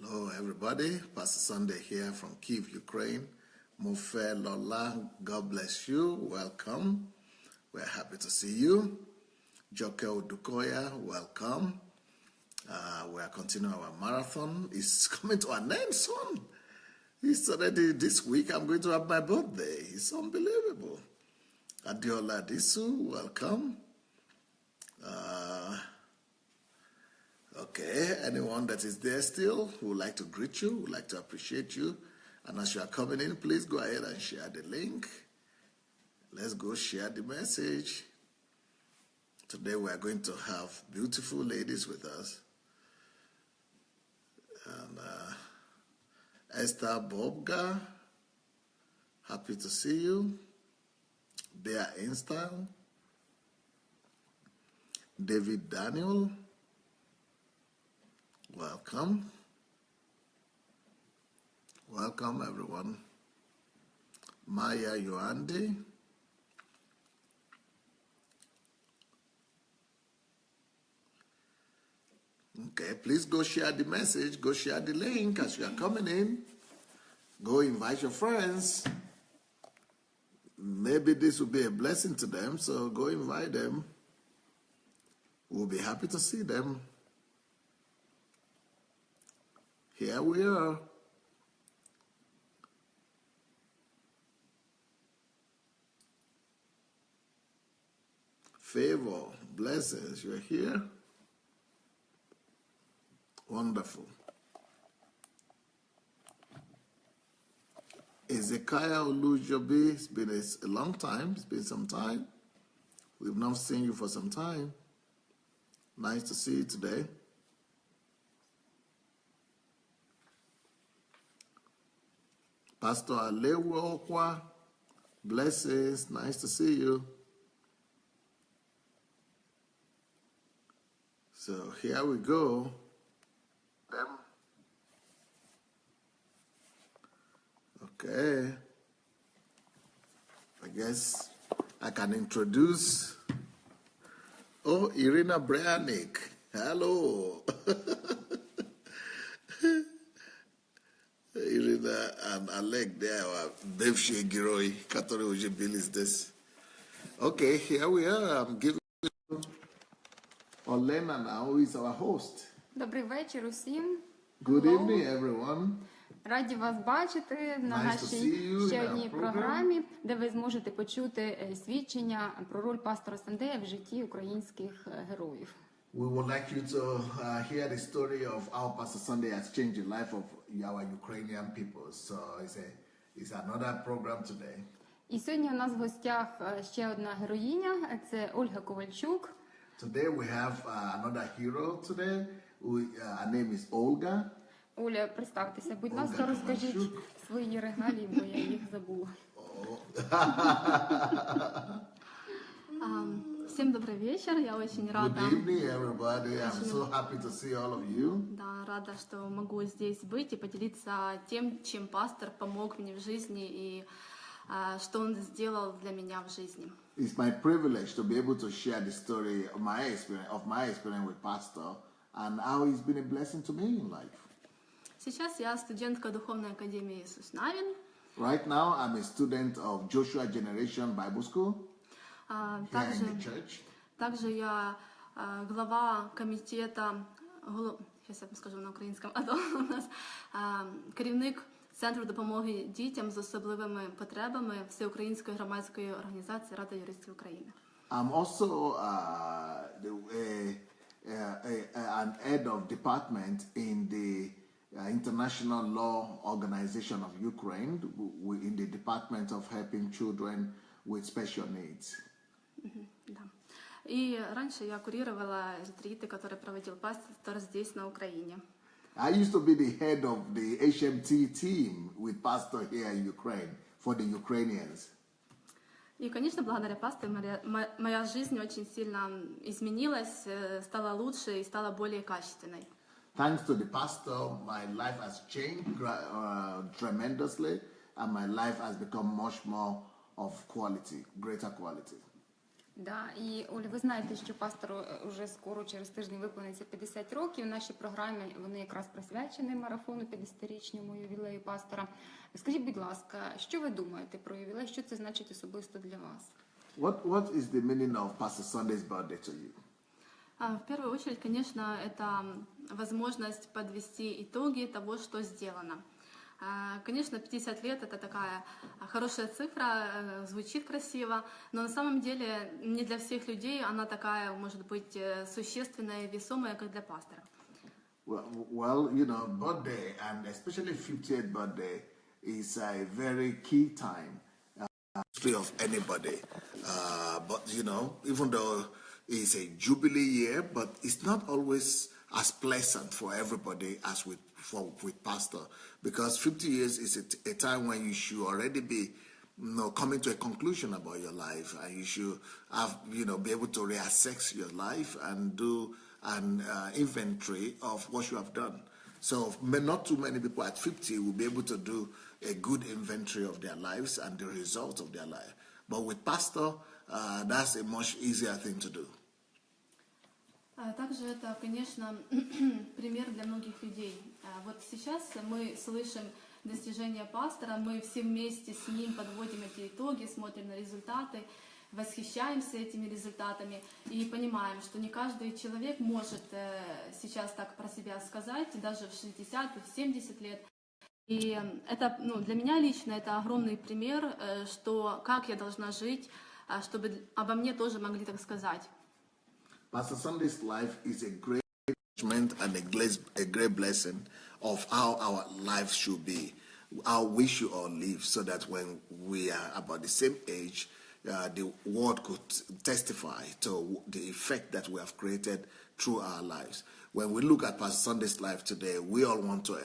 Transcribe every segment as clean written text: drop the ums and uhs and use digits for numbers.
Hello, everybody. Pastor Sunday here from Kyiv, Ukraine. Mofe Lola, God bless you. Welcome. We're happy to see you. Joke Odukoya, welcome. We are continuing our marathon. It's coming to an end soon. It's already this week. I'm going to have my birthday. It's unbelievable. Adiola Disu, welcome. Okay, anyone that is there still who would like to greet you, would like to appreciate you. And as you are coming in, please go ahead and share the link. Let's go share the message. Today we are going to have beautiful ladies with us. And Esther Bobga, happy to see you. Bea Einstein, David Daniel, welcome. Welcome, everyone. Maya Yoandi. Okay, please go share the message. Go share the link as you are coming in. Go invite your friends. Maybe this will be a blessing to them, so go invite them. We'll be happy to see them. Here we are. Favor, blessings, you're here. Wonderful. Ezekiah Olujobi, it's been a long time. It's been some time. We've not seen you for some time. Nice to see you today. Pastor Alewo Okwa, blessings. Nice to see you. So here we go. Okay. I guess I can introduce. Oh, Irina Brianik. Hello. Irina and Alec there. Devshe Giroi. Katori Ujibil is this. Okay, here we are. I'm giving Olena now, who is our host. Добрий вечір усім. Good evening, everyone. Раді вас бачити на нашій ще одній програмі, де ви зможете почути свідчення про роль пастора Сандея в житті українських героїв. We would like you to hear the story of how Pastor Sunday has changed the life of our Ukrainian people. So it's another program today. І сьогодні у нас в гостях ще одна героїня, це Ольга Ковальчук. Today we have another hero today. Her name is Olga. Оля, представтеся, будь ласка, розкажіть свої регалії, бо я їх забула. Всем добрый вечер, я очень рада. Good evening, everybody. I'm so happy to see all of you. Да, рада, что могу здесь быть и поделиться тем, чем пастор помог мне в жизни и что он сделал для меня в жизни. It's my privilege to be able to share the story of my experience with Pastor and how he's been a blessing to me in life. Сейчас я студентка Духовной академии Иисус Навин. Right now, I'm a student of Joshua Generation Bible School here in the church. Также я глава комитета, сейчас я скажу на українському, а то у нас керівник Центру допомоги дітям з особливими потребами Всеукраїнської громадської організації Рада юристів України. I'm also an head of department in the International Law Organization of Ukraine, in the Department of Helping Children with Special Needs. Да. И раньше я курировала ретриты, которые проводил пастор здесь, на Украине. I used to be the head of the HMT team with Pastor here in Ukraine for the Ukrainians. И, конечно, благодаря пастору моя жизнь очень сильно изменилась, стала лучше и стала более качественной. Thanks to the pastor, my life has changed tremendously, and my life has become much more of quality, greater quality. Да, і Оль, ви знаєте, що пастору вже скоро через тиждень виповниться 50 років. В нашій програмі вони якраз присвячені марафону 50-річному ювілею пастора. Скажіть, будь ласка, що ви думаєте про ювілей? Що це значить особисто для вас? What is the meaning of Pastor Sunday's birthday to you? В первую очередь, конечно, это возможность подвести итоги того, что сделано. Конечно, 50 лет — это такая хорошая цифра, звучит красиво, но на самом деле не для всех людей она такая, может быть, существенная и весомая, как для пастора. Well, you know, birthday, and especially 50th birthday, is a very key time of anybody. But, you know, even though it's a jubilee year, but it's not always as pleasant for everybody as with pastor, because 50 years is a time when you should already be, you know, coming to a conclusion about your life, and you should have, you know, be able to reassess your life and do an inventory of what you have done. So not too many people at 50 will be able to do a good inventory of their lives and the results of their life. But with pastor, that's a much easier thing to do. Также это, конечно, пример для многих людей. Вот сейчас мы слышим достижения пастора, мы все вместе с ним подводим эти итоги, смотрим на результаты, восхищаемся этими результатами и понимаем, что не каждый человек может сейчас так про себя сказать, даже в 60 и в 70 лет. И это, для меня лично это огромный пример, что как я должна жить, чтобы обо мне тоже могли так сказать. Pastor Sunday's life is a great encouragement and a great blessing of how our lives should be, how we should all live, so that when we are about the same age, the world could testify to the effect that we have created through our lives. When we look at Pastor Sunday's life today, we all want to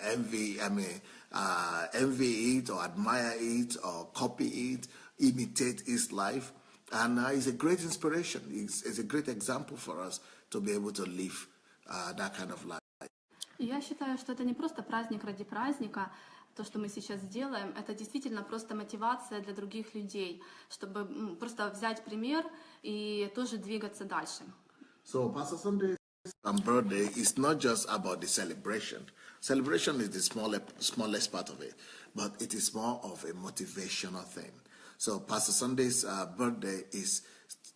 envy it or admire it or copy it, imitate his life. And it's a great inspiration. It's a great example for us to be able to live that kind of life. Я считаю, что это не просто праздник ради праздника, то, что мы сейчас делаем, это действительно просто мотивация для других людей, чтобы просто взять пример и тоже двигаться дальше. So Pastor Sunday's birthday is not just about the celebration. Celebration is the smallest part of it, but it is more of a motivational thing. So Pastor Sunday's birthday is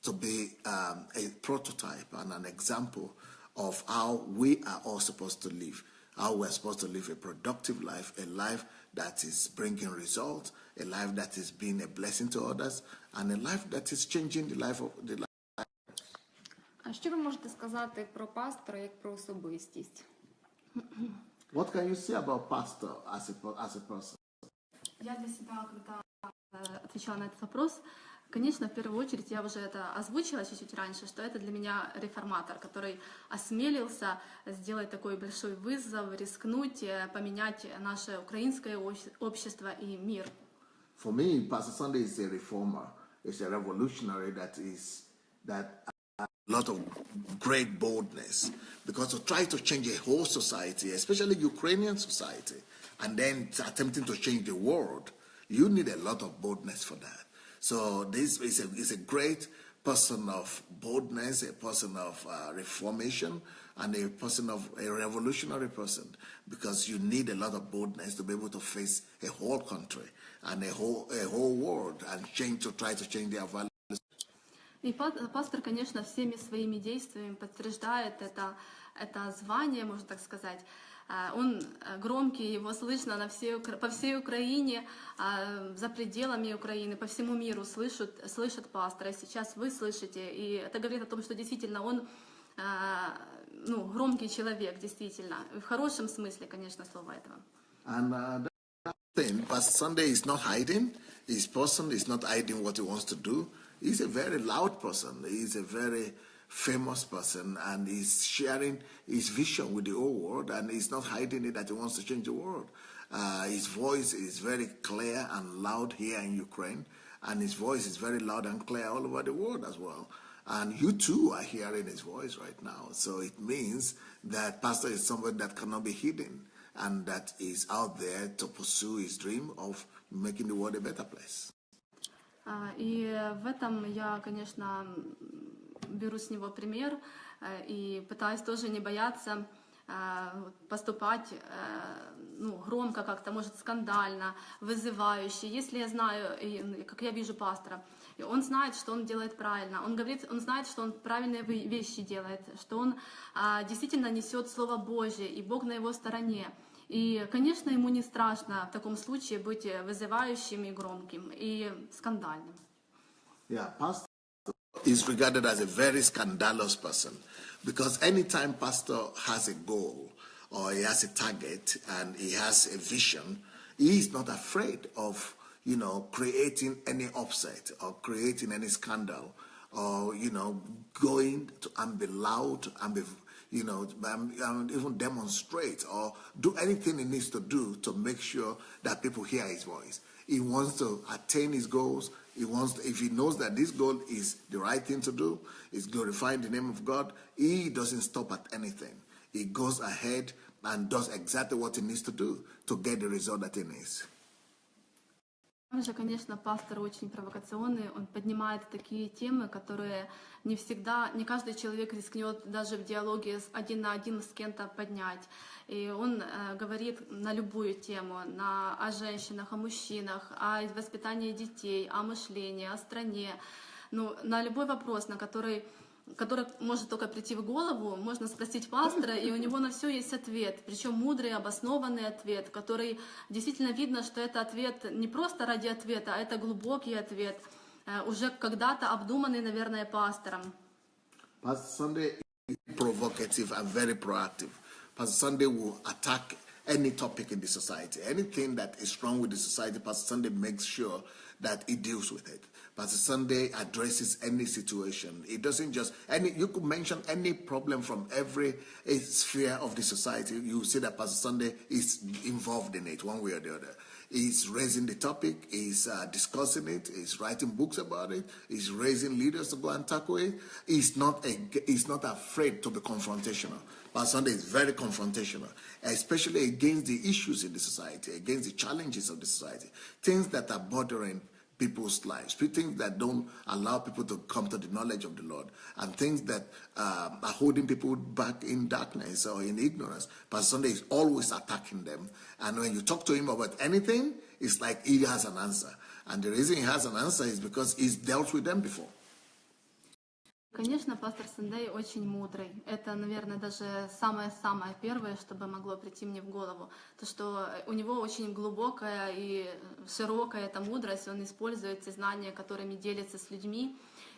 to be a prototype and an example of how we are all supposed to live, how we're supposed to live a productive life, a life that is bringing results, a life that is being a blessing to others, and a life that is changing the life of the life. А що ви можете сказати про пастора як про особистість? What can you say about pastor as a person? Я для себя, когда отвечала на этот вопрос, конечно, в первую очередь я уже это озвучила чуть-чуть раньше, что это для меня реформатор, который осмелился сделать такой большой вызов, рискнуть, поменять наше украинское общество и мир. For me, Pastor Sunday is a reformer. It's a revolutionary that a lot of great boldness, because to try to change a whole society, especially Ukrainian society, and then attempting to change the world, you need a lot of boldness for that. So this is a great person of boldness, a person of reformation, and a person of a revolutionary person, because you need a lot of boldness to be able to face a whole country and a whole world and try to change their values. И пастор, конечно, всеми своими действиями подтверждает это звание, можно так сказать. Он громкий, его слышно по всей Украине, за пределами Украины, по всему миру слышат пастора. И сейчас вы слышите, и это говорит о том, что действительно он громкий человек, действительно, в хорошем смысле, конечно, слова этого. And Pastor Sunday is not hiding. His person is not hiding what he wants to do. He's a very loud person. He's a very famous person, and he's sharing his vision with the whole world, and he's not hiding it that he wants to change the world. His voice is very clear and loud here in Ukraine, and his voice is very loud and clear all over the world as well. And you too are hearing his voice right now. So it means that Pastor is somebody that cannot be hidden, and that is out there to pursue his dream of making the world a better place. И в этом я, конечно, беру с него пример и пытаюсь тоже не бояться поступать громко как-то, может, скандально, вызывающе. Если я знаю, как я вижу пастора, и он знает, что он делает правильно, он говорит, он знает, что он правильные вещи делает, что он действительно несет Слово Божье, и Бог на его стороне. И, конечно, ему не страшно в таком случае быть вызывающим и громким, и скандальным. Yeah, pastor is regarded as a very scandalous person because anytime pastor has a goal or he has a target and he has a vision, he is not afraid of, creating any upset or creating any scandal or, going to and be loud and be, and even demonstrate or do anything he needs to do to make sure that people hear his voice. He wants to attain his goals. If he knows that this goal is the right thing to do, is glorifying the name of God, he doesn't stop at anything. He goes ahead and does exactly what he needs to do to get the result that he needs. Также, конечно, пастор очень провокационный, он поднимает такие темы, которые не всегда, не каждый человек рискнет даже в диалоге один на один с кем-то поднять. И он говорит на любую тему, о женщинах, о мужчинах, о воспитании детей, о мышлении, о стране. На любой вопрос, на который может только прийти в голову, можно спросить пастора, и у него на все есть ответ, причем мудрый, обоснованный ответ, который действительно видно, что это ответ не просто ради ответа, а это глубокий ответ, уже когда-то обдуманный, наверное, пастором. Pastor Sunday is provocative and very proactive. Pastor Sunday will attack any topic in the society. Anything that is wrong with the society, Pastor Sunday makes sure that he deals with it. Pastor Sunday addresses any situation. It doesn't just you could mention any problem from every sphere of the society. You see that Pastor Sunday is involved in it one way or the other. He's raising the topic, he's discussing it, he's writing books about it, he's raising leaders to go and tackle it. He's not afraid to be confrontational. Pastor Sunday is very confrontational, especially against the issues in the society, against the challenges of the society, things that are bothering people's lives, things that don't allow people to come to the knowledge of the Lord, and things that are holding people back in darkness or in ignorance. Pastor Sunday is always attacking them. And when you talk to him about anything, it's like he has an answer. And the reason he has an answer is because he's dealt with them before. Конечно, пастор Сандей очень мудрый. Это, наверное, даже самое-самое первое, что бы могло прийти мне в голову. То, что у него очень глубокая и широкая эта мудрость. Он использует те знания, которыми делится с людьми,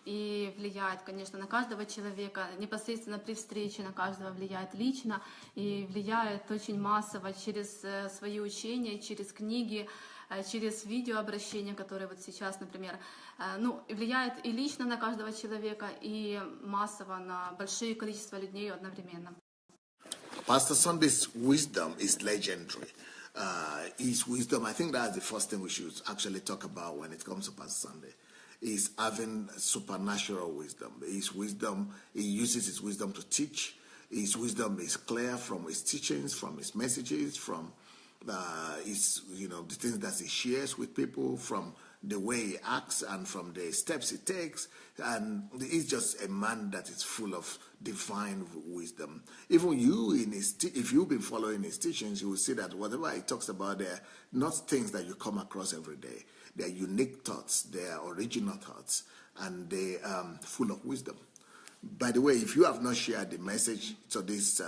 и влияет, конечно, на каждого человека, непосредственно при встрече на каждого влияет лично, и влияет очень массово через свои учения, через книги, через видеообращения, которые вот сейчас, например, влияет и лично на каждого человека, и массово на большое количество людей одновременно. Pastor Sunday's wisdom is legendary. His wisdom, I think that's the first thing we should actually talk about when it comes to Pastor Sunday, is having supernatural wisdom. His wisdom, he uses his wisdom to teach. His wisdom is clear from his teachings, from his messages, from the things that he shares with people, from the way he acts and from the steps he takes. And he's just a man that is full of divine wisdom. Even you, if you've been following his teachings, you will see that whatever he talks about, they're not things that you come across every day. They're unique thoughts, they're original thoughts, and they're full of wisdom. By the way, if you have not shared the message to this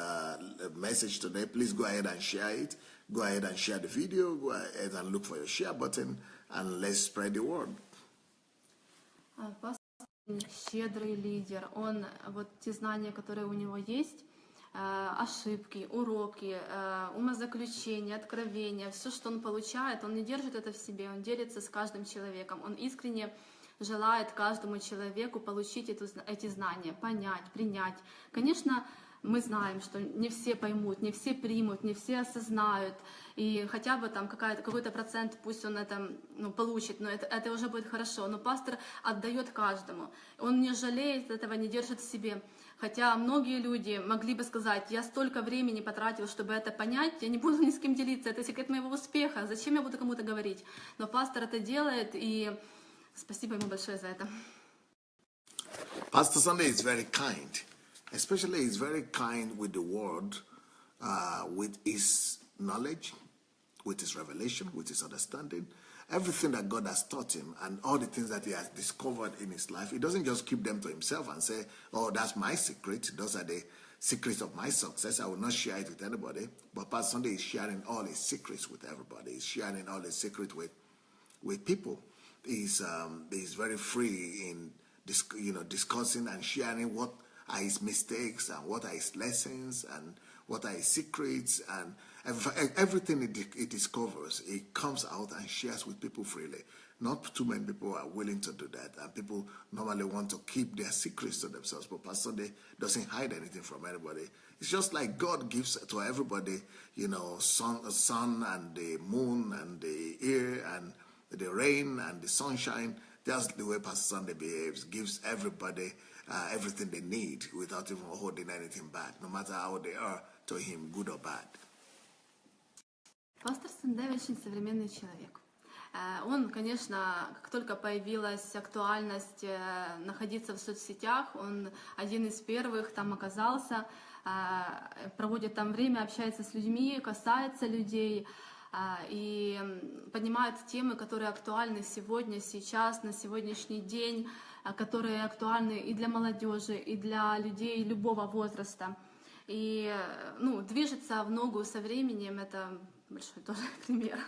message today, please go ahead and share it. Go ahead and share the video. Go ahead and look for your share button, and let's spread the word. Пастор щедрый лидер. Он вот те знания, которые у него есть, ошибки, уроки, умозаключения, откровения, все, что он получает, он не держит это в себе, он делится с каждым человеком. Он искренне желает каждому человеку получить эти знания, понять, принять. Конечно, мы знаем, что не все поймут, не все примут, не все осознают, и хотя бы там какой-то процент, пусть он это получит, но это уже будет хорошо. Но пастор отдает каждому, он не жалеет этого, не держит в себе. Хотя многие люди могли бы сказать: я столько времени потратил, чтобы это понять, я не буду ни с кем делиться, это секрет моего успеха, зачем я буду кому-то говорить? Но пастор это делает, и Спасибо ему большое за это. Pastor Sunday is very kind, especially he's very kind with the word, with his knowledge, with his revelation, with his understanding, everything that God has taught him and all the things that he has discovered in his life. He doesn't just keep them to himself and say, oh, that's my secret. Those are the secrets of my success. I will not share it with anybody. But Pastor Sunday is sharing all his secrets with everybody. He's sharing all his secrets with people. He's very free in discussing and sharing what are his mistakes and what are his lessons and what are his secrets, and everything it discovers, it comes out and shares with people freely. Not too many people are willing to do that, and people normally want to keep their secrets to themselves, but Pastor Sunday doesn't hide anything from anybody. It's just like God gives to everybody, sun and the moon and the air and the rain and the sunshine. That's the way Pastor Sunday behaves, gives everybody everything they need without even holding anything back, no matter how they are to him, good or bad. Пастор Сандей очень современный человек. Он, конечно, как только появилась актуальность находиться в соцсетях, он один из первых там оказался, проводит там время, общается с людьми, касается людей и поднимает темы, которые актуальны сегодня, сейчас, на сегодняшний день, которые актуальны и для молодежи, и для людей любого возраста. И движется в ногу со временем, это большой тоже пример.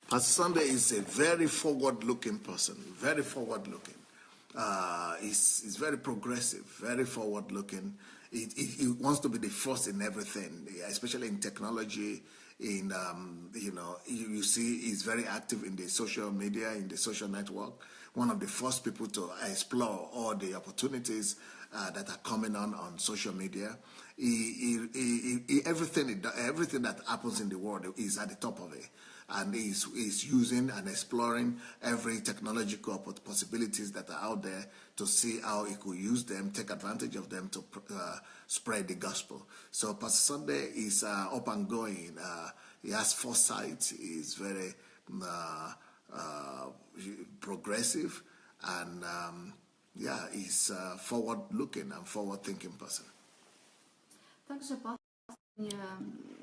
Pastor Sunday is a very forward-looking person, very forward-looking. He's very progressive, very forward-looking. He wants to be the first in everything, especially in technology. You see he's very active in the social media, in the social network. One of the first people to explore all the opportunities that are coming on social media. Everything that happens in the world is at the top of it. And he's using and exploring every technological possibilities that are out there to see how he could use them, take advantage of them to spread the gospel. So Pastor Sunday is up and going. He has foresight. He's very progressive, and he's a forward-looking and forward-thinking person. Также пастор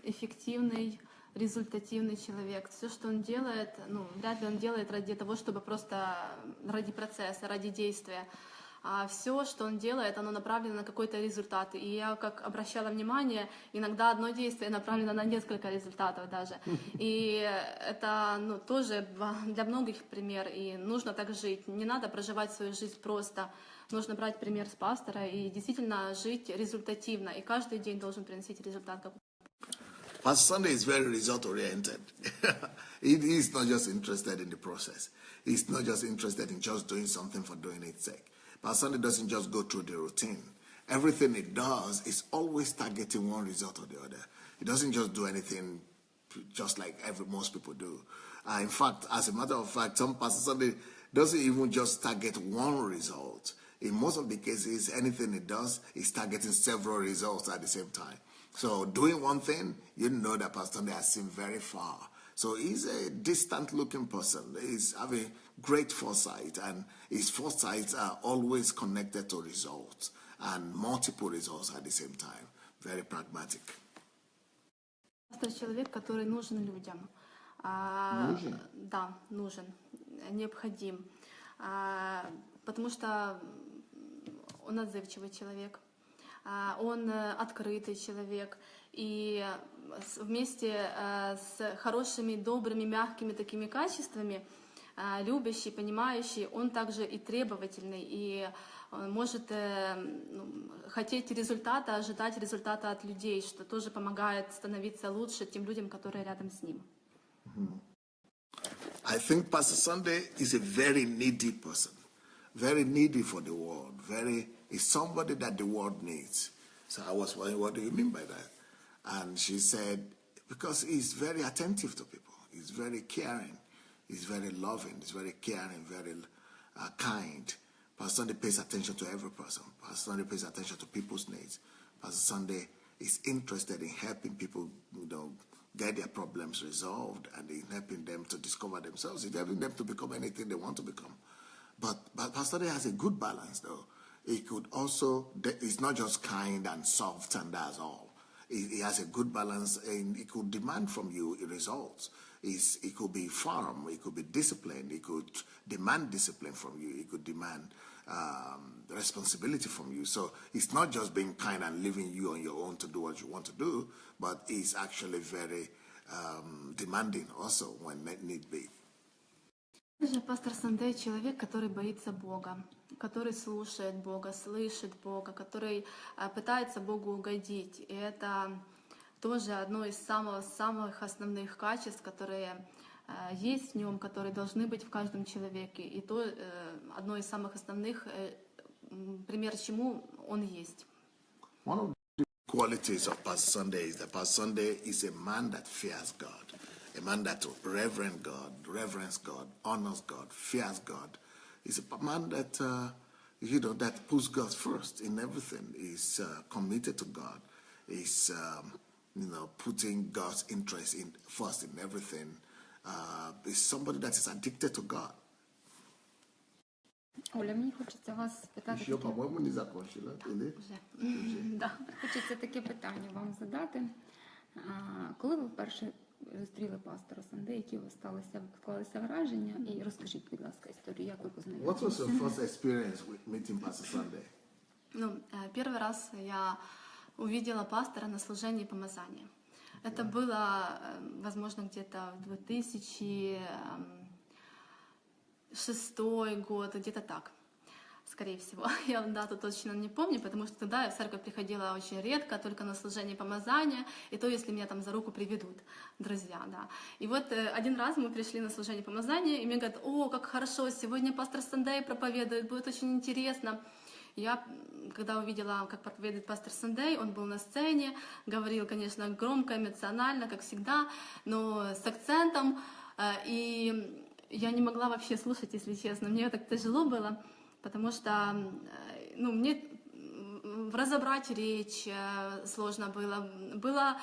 эффективный, результативный человек. Все, что он делает, вряд ли он делает ради того, чтобы просто ради процесса, ради действия. А все, что он делает, оно направлено на какой-то результат. И я, как обращала внимание, иногда одно действие направлено на несколько результатов даже. И это тоже для многих пример. И нужно так жить. Не надо проживать свою жизнь просто. Нужно брать пример с пастора и действительно жить результативно. И каждый день должен приносить результат. Pastor Sunday is very result-oriented. He's not just interested in the process. He's not just interested in just doing something for doing its sake. Pastor Sunday doesn't just go through the routine. Everything he does is always targeting one result or the other. He doesn't just do anything just like most people do. In fact, as a matter of fact, some Pastor Sunday doesn't even just target one result. In most of the cases, anything he does is targeting several results at the same time. So doing one thing, you know that Pastor Sunday has seen very far. So he's a distant-looking person. He's having great foresight, and his foresights are always connected to results and multiple results at the same time. Very pragmatic. Это человек, который нужен людям. Нужен? Да, нужен, необходим. Потому что он отзывчивый человек. Он открытый человек, и вместе с хорошими, добрыми, мягкими такими качествами, любящий, понимающий, он также и требовательный, и может хотеть результата, ожидать результата от людей, что тоже помогает становиться лучше тем людям, которые рядом с ним. I think Pastor Sunday is a very needy person, very needy for the world, is somebody that the world needs. So I was wondering, what do you mean by that? And she said, because he's very attentive to people. He's very caring. He's very loving. He's very caring, very kind. Pastor Sunday pays attention to every person. Pastor Sunday pays attention to people's needs. Pastor Sunday is interested in helping people, get their problems resolved, and in helping them to discover themselves. He's helping them to become anything they want to become. But Pastor Sunday has a good balance, though. It could also, it's not just kind and soft and that's all. It has a good balance, and it could demand from you results. It could be firm, it could be disciplined, it could demand discipline from you, it could demand responsibility from you. So it's not just being kind and leaving you on your own to do what you want to do, but it's actually very demanding also when need be. Пастор Сандей — человек, который боится Бога, который слушает Бога, слышит Бога, который пытается Богу угодить. И это тоже одно из самых основных качеств, которые есть в нем, которые должны быть в каждом человеке. И то одно из самых основных, пример чему он есть. One of the qualities of Pastor Sunday is that Pastor Sunday is a man that fears God. A man that reverence God, honors God, fears God. He's a man that, that puts God first in everything. He's committed to God. He's, putting God's interest first in everything. He's somebody that is addicted to God. Оля, мені хочеться вас спитати. Еще, по-моему, не закончила. Или? Да. Хочеться таке питання вам задати. Коли ви вперше зустріли пастора Сандея, які у вас склалися враження, і розкажіть, будь ласка, історію, як ви познайомилися? What was your first experience with meeting Pastor Sunday? Первый раз я увидела пастора на служении помазания. Это было, возможно, где-то в 2006 год, где-то так, скорее всего. Я дату точно не помню, потому что тогда я в церковь приходила очень редко, только на служение помазания, и то, если меня там за руку приведут друзья, да. И вот один раз мы пришли на служение помазания, и мне говорят: о, как хорошо, сегодня пастор Сандей проповедует, будет очень интересно. Я, когда увидела, как проповедует пастор Сандей, он был на сцене, говорил, конечно, громко, эмоционально, как всегда, но с акцентом, и я не могла вообще слушать, если честно. Мне так тяжело было, потому что мне разобрать речь сложно было. Было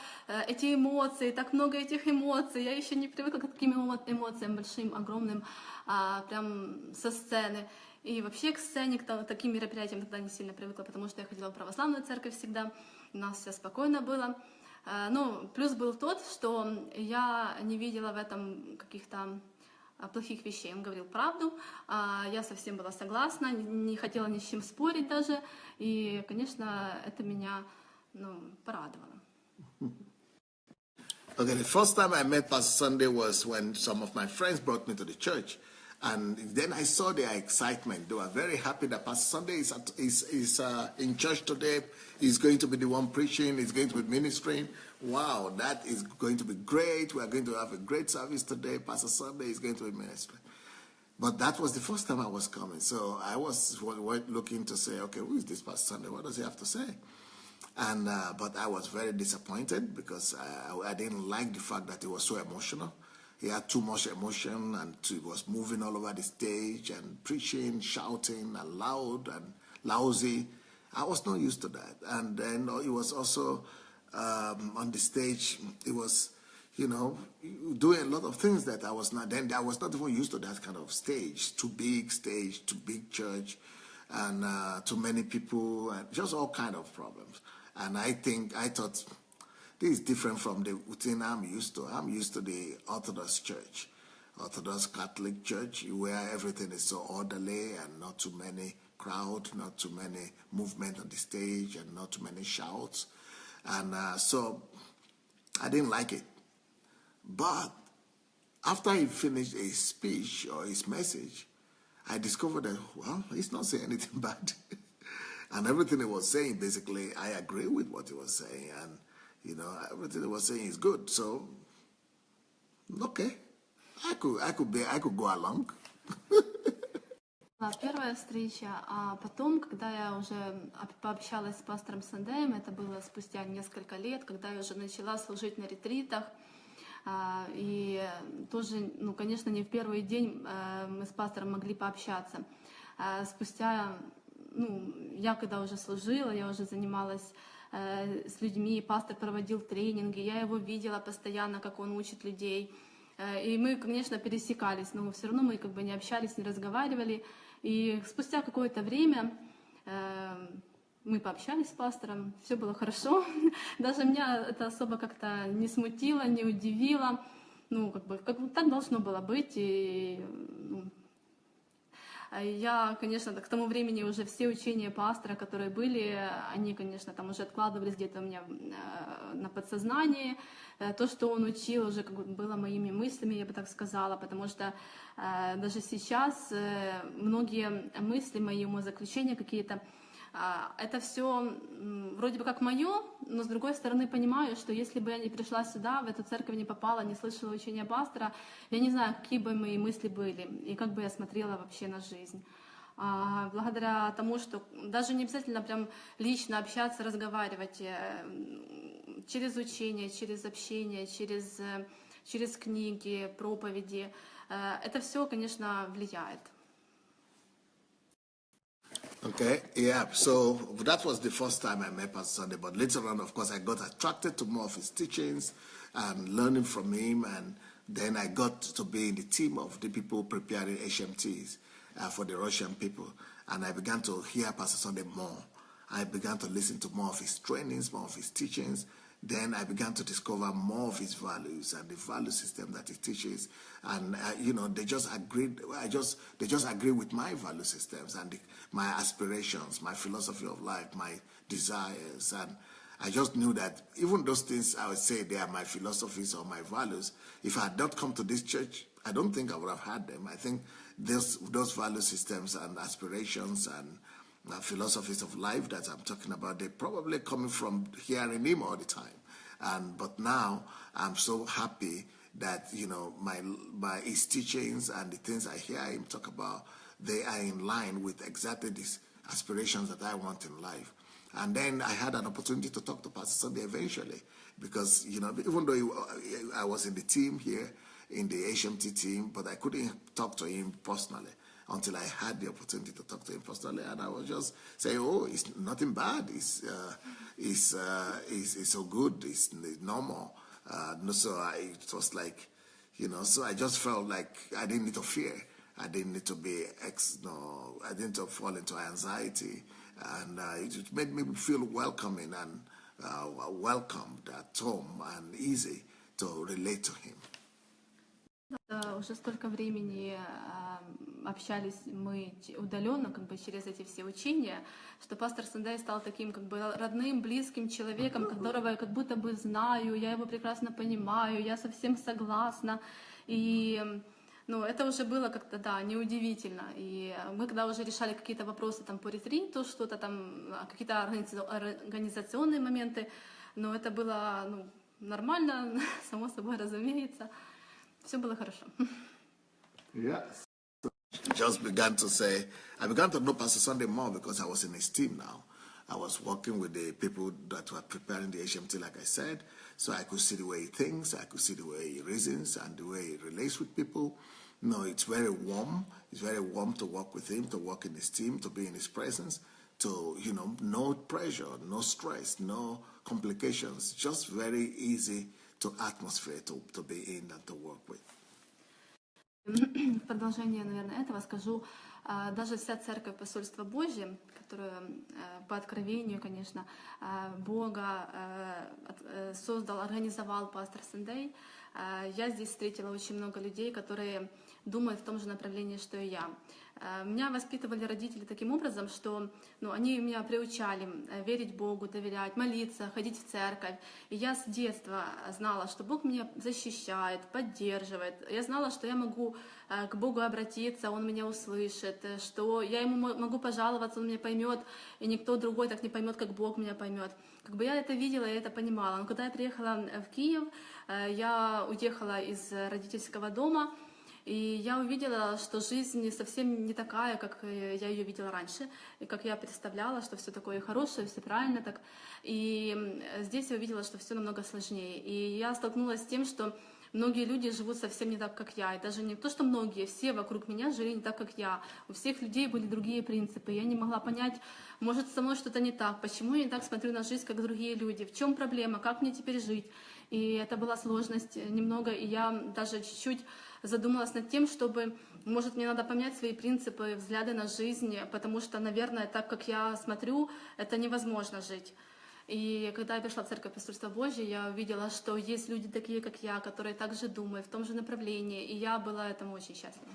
эти эмоции, так много этих эмоций. Я еще не привыкла к таким эмоциям большим, огромным, прям со сцены. И вообще к сцене, к таким мероприятиям тогда не сильно привыкла, потому что я ходила в православную церковь всегда, у нас все спокойно было. Но плюс был тот, что я не видела в этом каких-то плохих вещей. Он говорил правду, я совсем была согласна, не хотела ни с чем спорить даже, и, конечно, это меня порадовало. Okay, the first time I met Pastor Sunday was when some of my friends brought me to the church. And then I saw their excitement. They were very happy that Pastor Sunday is in church today. He's going to be the one preaching. He's going to be ministering. Wow, that is going to be great. We are going to have a great service today. Pastor Sunday is going to be ministering. But that was the first time I was coming. So I was looking to say, okay, who is this Pastor Sunday? What does he have to say? And but I was very disappointed because I didn't like the fact that he was so emotional. He had too much emotion, and he was moving all over the stage and preaching, shouting, and loud and lousy. I was not used to that. And then he was also on the stage. He was, doing a lot of things that I was not. Then I was not even used to that kind of stage. Too big church, and too many people, and just all kind of problems. And I thought, this is different from the routine I'm used to. I'm used to the Orthodox Church, Orthodox Catholic Church, where everything is so orderly and not too many crowd, not too many movement on the stage, and not too many shouts. And so I didn't like it. But after he finished his speech or his message, I discovered that, well, he's not saying anything bad. And everything he was saying, basically, I agree with what he was saying. And everything he was saying is good. So, okay, I could go along. Первая встреча, а потом, когда я уже пообщалась с пастором Сандеем, это было спустя несколько лет, когда я уже начала служить на ретритах, и тоже, конечно, не в первый день мы с пастором могли пообщаться. Спустя, я когда уже служила, я уже занималась с людьми, пастор проводил тренинги, я его видела постоянно, как он учит людей. И мы, конечно, пересекались, но все равно мы не общались, не разговаривали. И спустя какое-то время мы пообщались с пастором, все было хорошо. Даже меня это особо как-то не смутило, не удивило. Ну, как бы так должно было быть. И я, конечно, к тому времени уже все учения пастора, которые были, они, конечно, там уже откладывались где-то у меня на подсознании. То, что он учил, уже как бы было моими мыслями, я бы так сказала, потому что даже сейчас многие мысли мои, умозаключения какие-то, это все вроде бы как мое, но с другой стороны понимаю, что если бы я не пришла сюда, в эту церковь не попала, не слышала учения пастора, я не знаю, какие бы мои мысли были и как бы я смотрела вообще на жизнь. Благодаря тому, что даже не обязательно прям лично общаться, разговаривать, через учение, через общение, через книги, проповеди, это все, конечно, влияет. Okay, yeah, so that was the first time I met Pastor Sunday, but later on, of course, I got attracted to more of his teachings and learning from him, and then I got to be in the team of the people preparing HMTs for the Russian people, and I began to hear Pastor Sunday more. I began to listen to more of his trainings, more of his teachings. Then I began to discover more of his values and the value system that he teaches. And, they just agreed. They just agree with my value systems and my aspirations, my philosophy of life, my desires. And I just knew that even those things I would say they are my philosophies or my values, if I had not come to this church, I don't think I would have had them. I think those value systems and aspirations and philosophies of life that I'm talking about, they're probably coming from hearing him all the time. But now I'm so happy that, my his teachings and the things I hear him talk about, they are in line with exactly these aspirations that I want in life. And then I had an opportunity to talk to Pastor Sunday eventually, because, even though I was in the team here, in the HMT team, but I couldn't talk to him personally until I had the opportunity to talk to him personally, and I was just saying, "Oh, it's nothing bad. It's so good. It's normal." It was like, So I just felt like I didn't need to fear. I didn't need to be I didn't need to fall into anxiety, and it made me feel welcoming and welcomed at home and easy to relate to him. Уже столько времени общались мы удаленно, как бы через эти все учения, что пастор Сундай стал таким как бы родным, близким человеком, которого я как будто бы знаю, я его прекрасно понимаю, я совсем согласна. И это уже было как-то, неудивительно. И мы когда уже решали какие-то вопросы там по ретриту, что-то там, какие-то организационные моменты, но это было нормально, само собой разумеется. Все было хорошо. Yes. Just began to say, I began to know Pastor Sunday more because I was in his team now. I was working with the people that were preparing the HMT, like I said, so I could see the way he thinks, I could see the way he reasons and the way he relates with people. It's very warm. It's very warm to work with him, to work in his team, to be in his presence, to, no pressure, no stress, no complications, just very easy to atmosphere to be in and to work with. В продолжение, наверное, этого скажу, даже вся церковь Посольства Божье, которая по откровению, конечно, Бога создал, организовал пастор Сундай, я здесь встретила очень много людей, которые думают в том же направлении, что и я. Меня воспитывали родители таким образом, что они меня приучали верить Богу, доверять, молиться, ходить в церковь. И я с детства знала, что Бог меня защищает, поддерживает. Я знала, что я могу к Богу обратиться, Он меня услышит, что я Ему могу пожаловаться, Он меня поймет, и никто другой так не поймет, как Бог меня поймет. Как бы я это видела, я это понимала. Но когда я приехала в Киев, я уехала из родительского дома, и я увидела, что жизнь совсем не такая, как я ее видела раньше, и как я представляла, что все такое хорошее, все правильно так. И здесь я увидела, что все намного сложнее. И я столкнулась с тем, что многие люди живут совсем не так, как я. И даже не то, что многие, все вокруг меня жили не так, как я. У всех людей были другие принципы. Я не могла понять, может, со мной что-то не так, почему я не так смотрю на жизнь, как другие люди, в чем проблема, как мне теперь жить. И это была сложность немного, и я даже чуть-чуть задумалась над тем, чтобы, может, мне надо поменять свои принципы, взгляды на жизнь, потому что, наверное, так как я смотрю, это невозможно жить. И когда я пришла в Церковь Присутствия Божьей, я увидела, что есть люди такие, как я, которые также думают в том же направлении, и я была этому очень счастлива.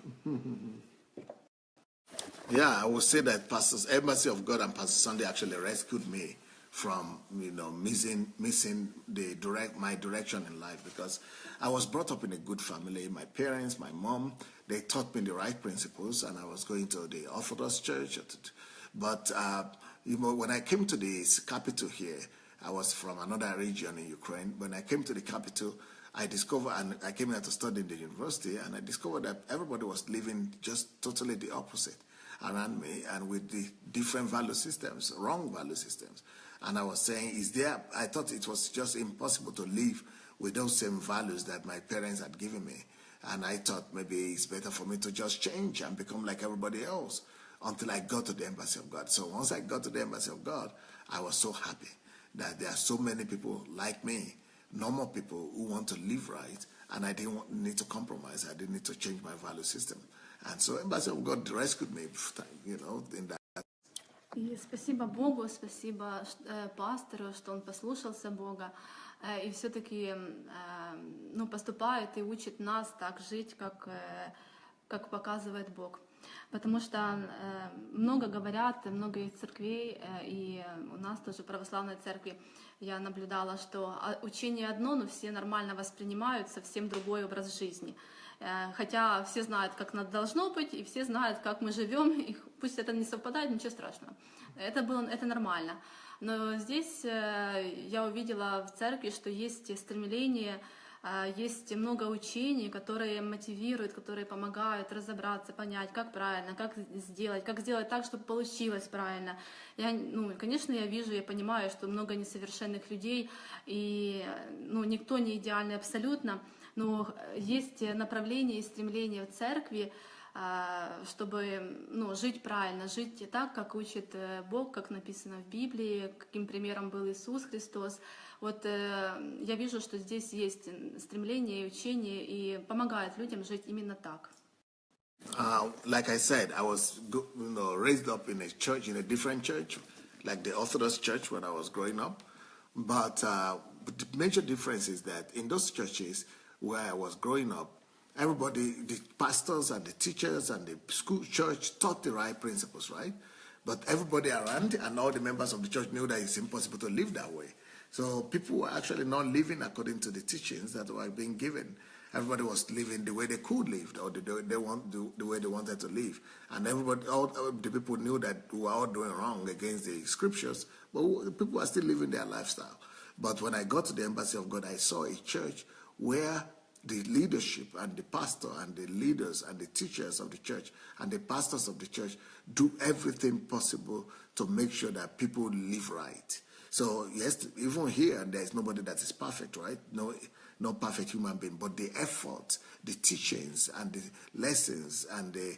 Yeah, I would say that Pastor's Embassy of God and Pastor Sunday actually rescued me from missing my direction in life, because I was brought up in a good family. My parents, my mom, they taught me the right principles, and I was going to the Orthodox Church. But when I came to the capital here, I was from another region in Ukraine. When I came to the capital, I discovered, and I came here to study in the university, and I discovered that everybody was living just totally the opposite around me, and with the different value systems, wrong value systems. And I was saying, I thought it was just impossible to live with those same values that my parents had given me. And I thought maybe it's better for me to just change and become like everybody else, until I got to the Embassy of God. So once I got to the Embassy of God, I was so happy that there are so many people like me, normal people who want to live right, and I didn't need to compromise. I didn't need to change my value system. And so Embassy of God rescued me, in that. И спасибо Богу, спасибо пастору, что он послушался Бога и все-таки поступает и учит нас так жить, как показывает Бог. Потому что много говорят, много из церквей, и у нас тоже в православной церкви я наблюдала, что учение одно, но все нормально воспринимают совсем другой образ жизни. Хотя все знают, как надо должно быть, и все знают, как мы живем, и пусть это не совпадает, ничего страшного. Это нормально. Но здесь я увидела в церкви, что есть стремление, есть много учений, которые мотивируют, которые помогают разобраться, понять, как правильно, как сделать так, чтобы получилось правильно. Конечно, я вижу, я понимаю, что много несовершенных людей, и никто не идеальный абсолютно, но есть направление и стремление в церкви, чтобы жить правильно, жить так, как учит Бог, как написано в Библии, каким примером был Иисус Христос. Вот я вижу, что здесь есть стремление и учение, и помогает людям жить именно так. Like I said, I was raised up in a church, in a different church, like the Orthodox Church when I was growing up. But the major difference is that in those churches where I was growing up, everybody, the pastors and the teachers and the school church taught the right principles, right? But everybody around and all the members of the church knew that it's impossible to live that way. So people were actually not living according to the teachings that were being given. Everybody was living the way they could live, or the way they wanted to live. And all the people knew that we were all doing wrong against the scriptures, but people were still living their lifestyle. But when I got to the Embassy of God, I saw a church where the leadership and the pastor and the leaders and the teachers of the church and the pastors of the church do everything possible to make sure that people live right. So yes, even here, there's nobody that is perfect, right? No perfect human being, but the effort, the teachings and the lessons and the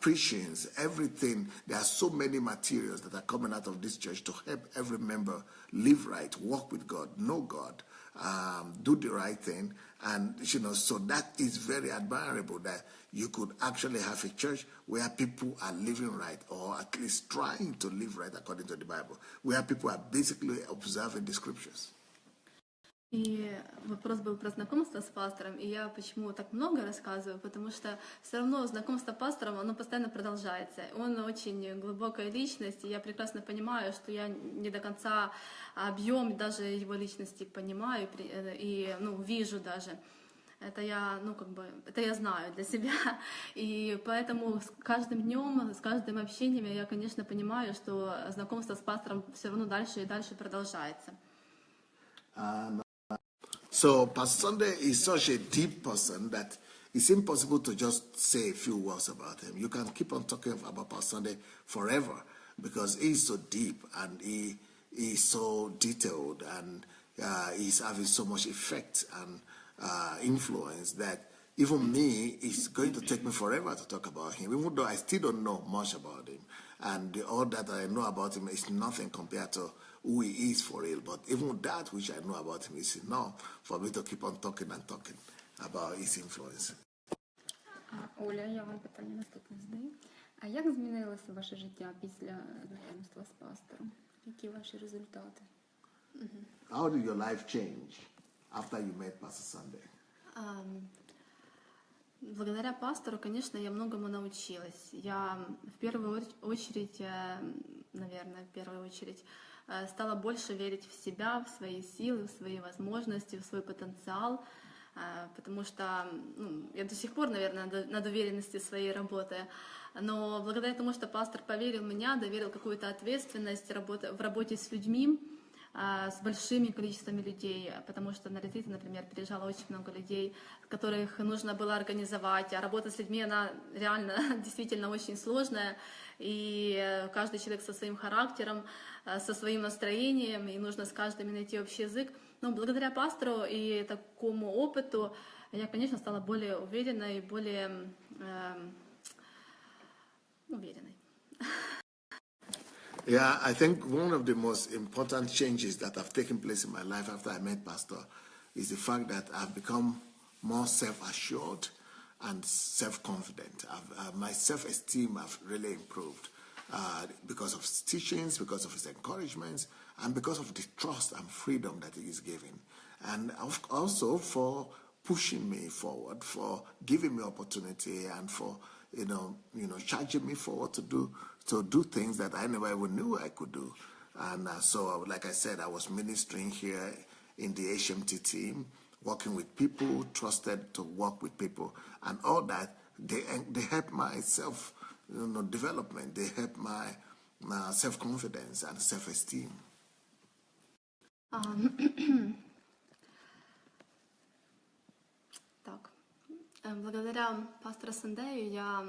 preachings, everything, there are so many materials that are coming out of this church to help every member live right, walk with God, know God, do the right thing. And, so that is very admirable, that you could actually have a church where people are living right, or at least trying to live right according to the Bible, where people are basically observing the scriptures. И вопрос был про знакомство с пастором, и я почему так много рассказываю, потому что все равно знакомство с пастором, оно постоянно продолжается. Он очень глубокая личность, и я прекрасно понимаю, что я не до конца объем даже его личности понимаю и вижу даже. Это я знаю для себя. И поэтому с каждым днем, с каждым общением я, конечно, понимаю, что знакомство с пастором все равно дальше и дальше продолжается. So Pastor Sunday is such a deep person that it's impossible to just say a few words about him. You can keep on talking about Pastor Sunday forever, because he's so deep and he is so detailed, and he's having so much effect and influence that even me, it's going to take me forever to talk about him, even though I still don't know much about him. And all that I know about him is nothing compared to who he is for real. But even that which I know about him is enough for me to keep on talking and talking about his influence. Оля, я вам питання наступне задаю. А як змінилося ваше життя після знайомства з пастором? Які ваші результати? How did your life change after you met Pastor Sunday? Благодаря пастору, конечно, я многому научилась. Я в первую очередь, стала больше верить в себя, в свои силы, в свои возможности, в свой потенциал, потому что я до сих пор, наверное, над уверенностью своей работы. Но благодаря тому, что пастор поверил в меня, доверил какую-то ответственность в работе с людьми, с большими количествами людей, потому что на ретриты, например, приезжало очень много людей, которых нужно было организовать, а работа с людьми, она реально действительно очень сложная, и каждый человек со своим характером, со своим настроением, и нужно с каждым найти общий язык. Но благодаря пастору и такому опыту я, конечно, стала более уверенной, более уверенной. Yeah, I think one of the most important changes that have taken place in my life after I met Pastor is the fact that I've become more self-assured and self-confident. My self-esteem have really improved because of his teachings, because of his encouragements, and because of the trust and freedom that he is giving. And also for pushing me forward, for giving me opportunity, and for charging me forward to do things that I never even knew I could do. And so, like I said, I was ministering here in the HMT team, working with people, trusted to work with people, and all that. They help my self development. They help my self-confidence and self-esteem. Благодаря пастору Сандею я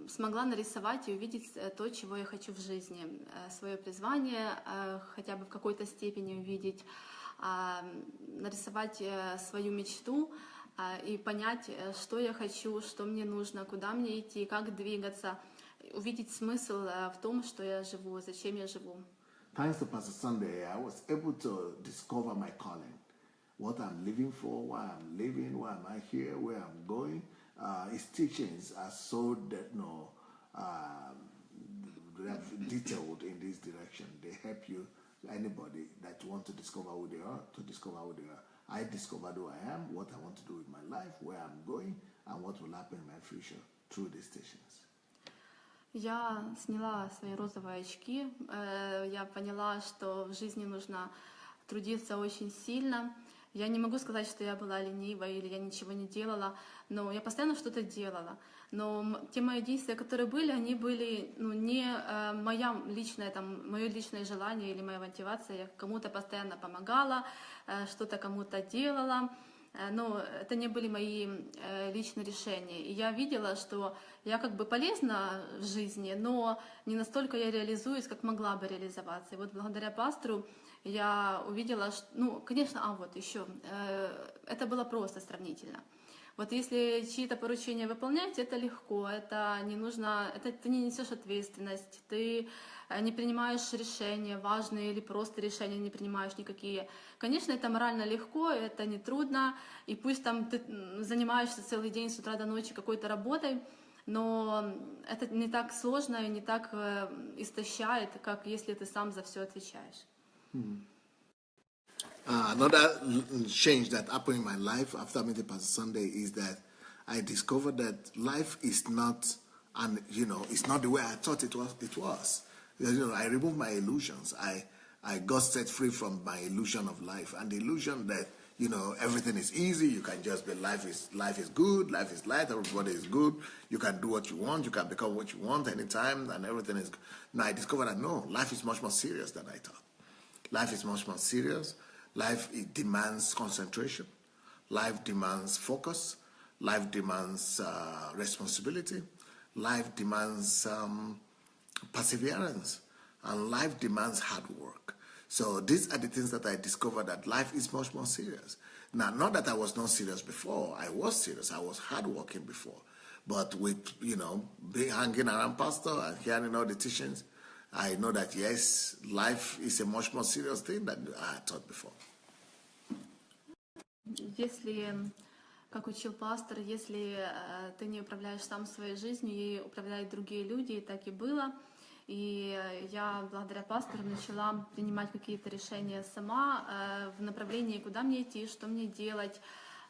смогла нарисовать и увидеть то, чего я хочу в жизни, свое призвание, хотя бы в какой-то степени увидеть, нарисовать свою мечту и понять, что я хочу, что мне нужно, куда мне идти, как двигаться, увидеть смысл в том, что я живу, зачем я живу. Thanks to Pastor Sunday, I was able to discover my calling. What I'm living for, why I'm living, why am I here, where I'm going. His teachings are so detailed in this direction. They help you, anybody that want to discover who they are, to discover who they are. I discovered who I am, what I want to do with my life, where I'm going, and what will happen in my future through these teachings. Я сняла свои розовые очки. Я поняла, что в жизни нужно трудиться очень сильно. Я не могу сказать, что я была ленивой или я ничего не делала, но я постоянно что-то делала. Но те мои действия, которые были, они были не мое личное желание или моя мотивация. Я кому-то постоянно помогала, что-то кому-то делала, но это не были мои личные решения. И я видела, что я как бы полезна в жизни, но не настолько я реализуюсь, как могла бы реализоваться. И вот благодаря пастору я увидела, что, конечно, это было просто сравнительно. Вот если чьи-то поручения выполнять, это легко, это не нужно, ты не несешь ответственность, ты не принимаешь решения, важные или просто решения не принимаешь никакие. Конечно, это морально легко, это не трудно, и пусть там ты занимаешься целый день с утра до ночи какой-то работой, но это не так сложно и не так истощает, как если ты сам за все отвечаешь. Another change that happened in my life after meeting Pastor Sunday is that I discovered that life is not, it's not the way I thought it was. I removed my illusions. I got set free from my illusion of life, and the illusion that everything is easy. You can just be life is good, life is light, everybody is good. You can do what you want, you can become what you want anytime, and everything is good. Now I discovered that no, life is much more serious than I thought. Life is much more serious. Life demands concentration. Life demands focus. Life demands responsibility. Life demands perseverance. And life demands hard work. So these are the things that I discovered, that life is much more serious. Now, not that I was not serious before. I was serious. I was hardworking before. But with, hanging around pastor and hearing all the teachings, I know that, yes, life is a much more serious thing than I thought before. Если, как учил пастор, если ты не управляешь сам своей жизнью, ей управляют другие люди, и так и было. И я благодаря пастору начала принимать какие-то решения сама в направлении, куда мне идти, что мне делать.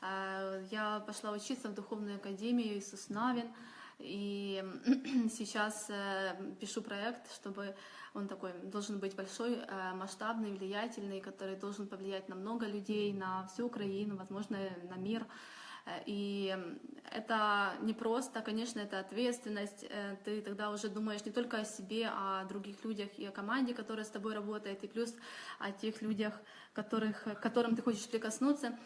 Я пошла учиться в духовную академию Иисус Навин, и сейчас пишу проект, чтобы он такой должен быть большой, масштабный, влиятельный, который должен повлиять на много людей, на всю Украину, возможно, на мир. И это не просто, конечно, это ответственность. Ты тогда уже думаешь не только о себе, а о других людях и о команде, которая с тобой работает, и плюс о тех людях, к которым ты хочешь прикоснуться.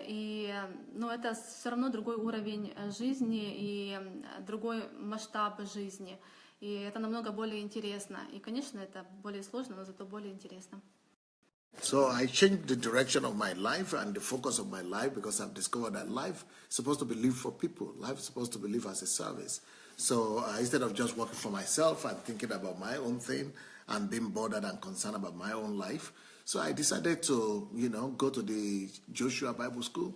И, это все равно другой уровень жизни и другой масштаб жизни. И это намного более интересно. И, конечно, это более сложно, но зато более интересно. So I changed the direction of my life and the focus of my life because I've discovered that life is supposed to be lived for people. Life is supposed to be lived as a service. So instead of just working for myself and thinking about my own thing and being bothered and concerned about my own life, so I decided to, go to the Joshua Bible School,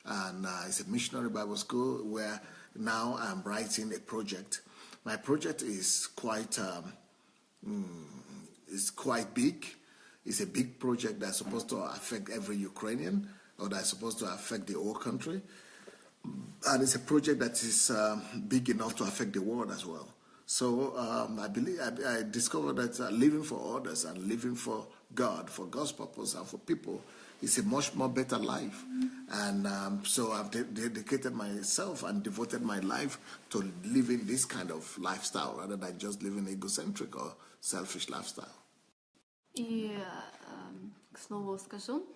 and it's a missionary Bible school where now I'm writing a project. My project is quite big. It's a big project that's supposed to affect every Ukrainian, or that's supposed to affect the whole country. And it's a project that is big enough to affect the world as well. So I discovered that living for others and living for God, for God's purpose and for people, is a much more better life. And so I've dedicated myself and devoted my life to living this kind of lifestyle rather than just living egocentric or selfish lifestyle. И, к слову скажу,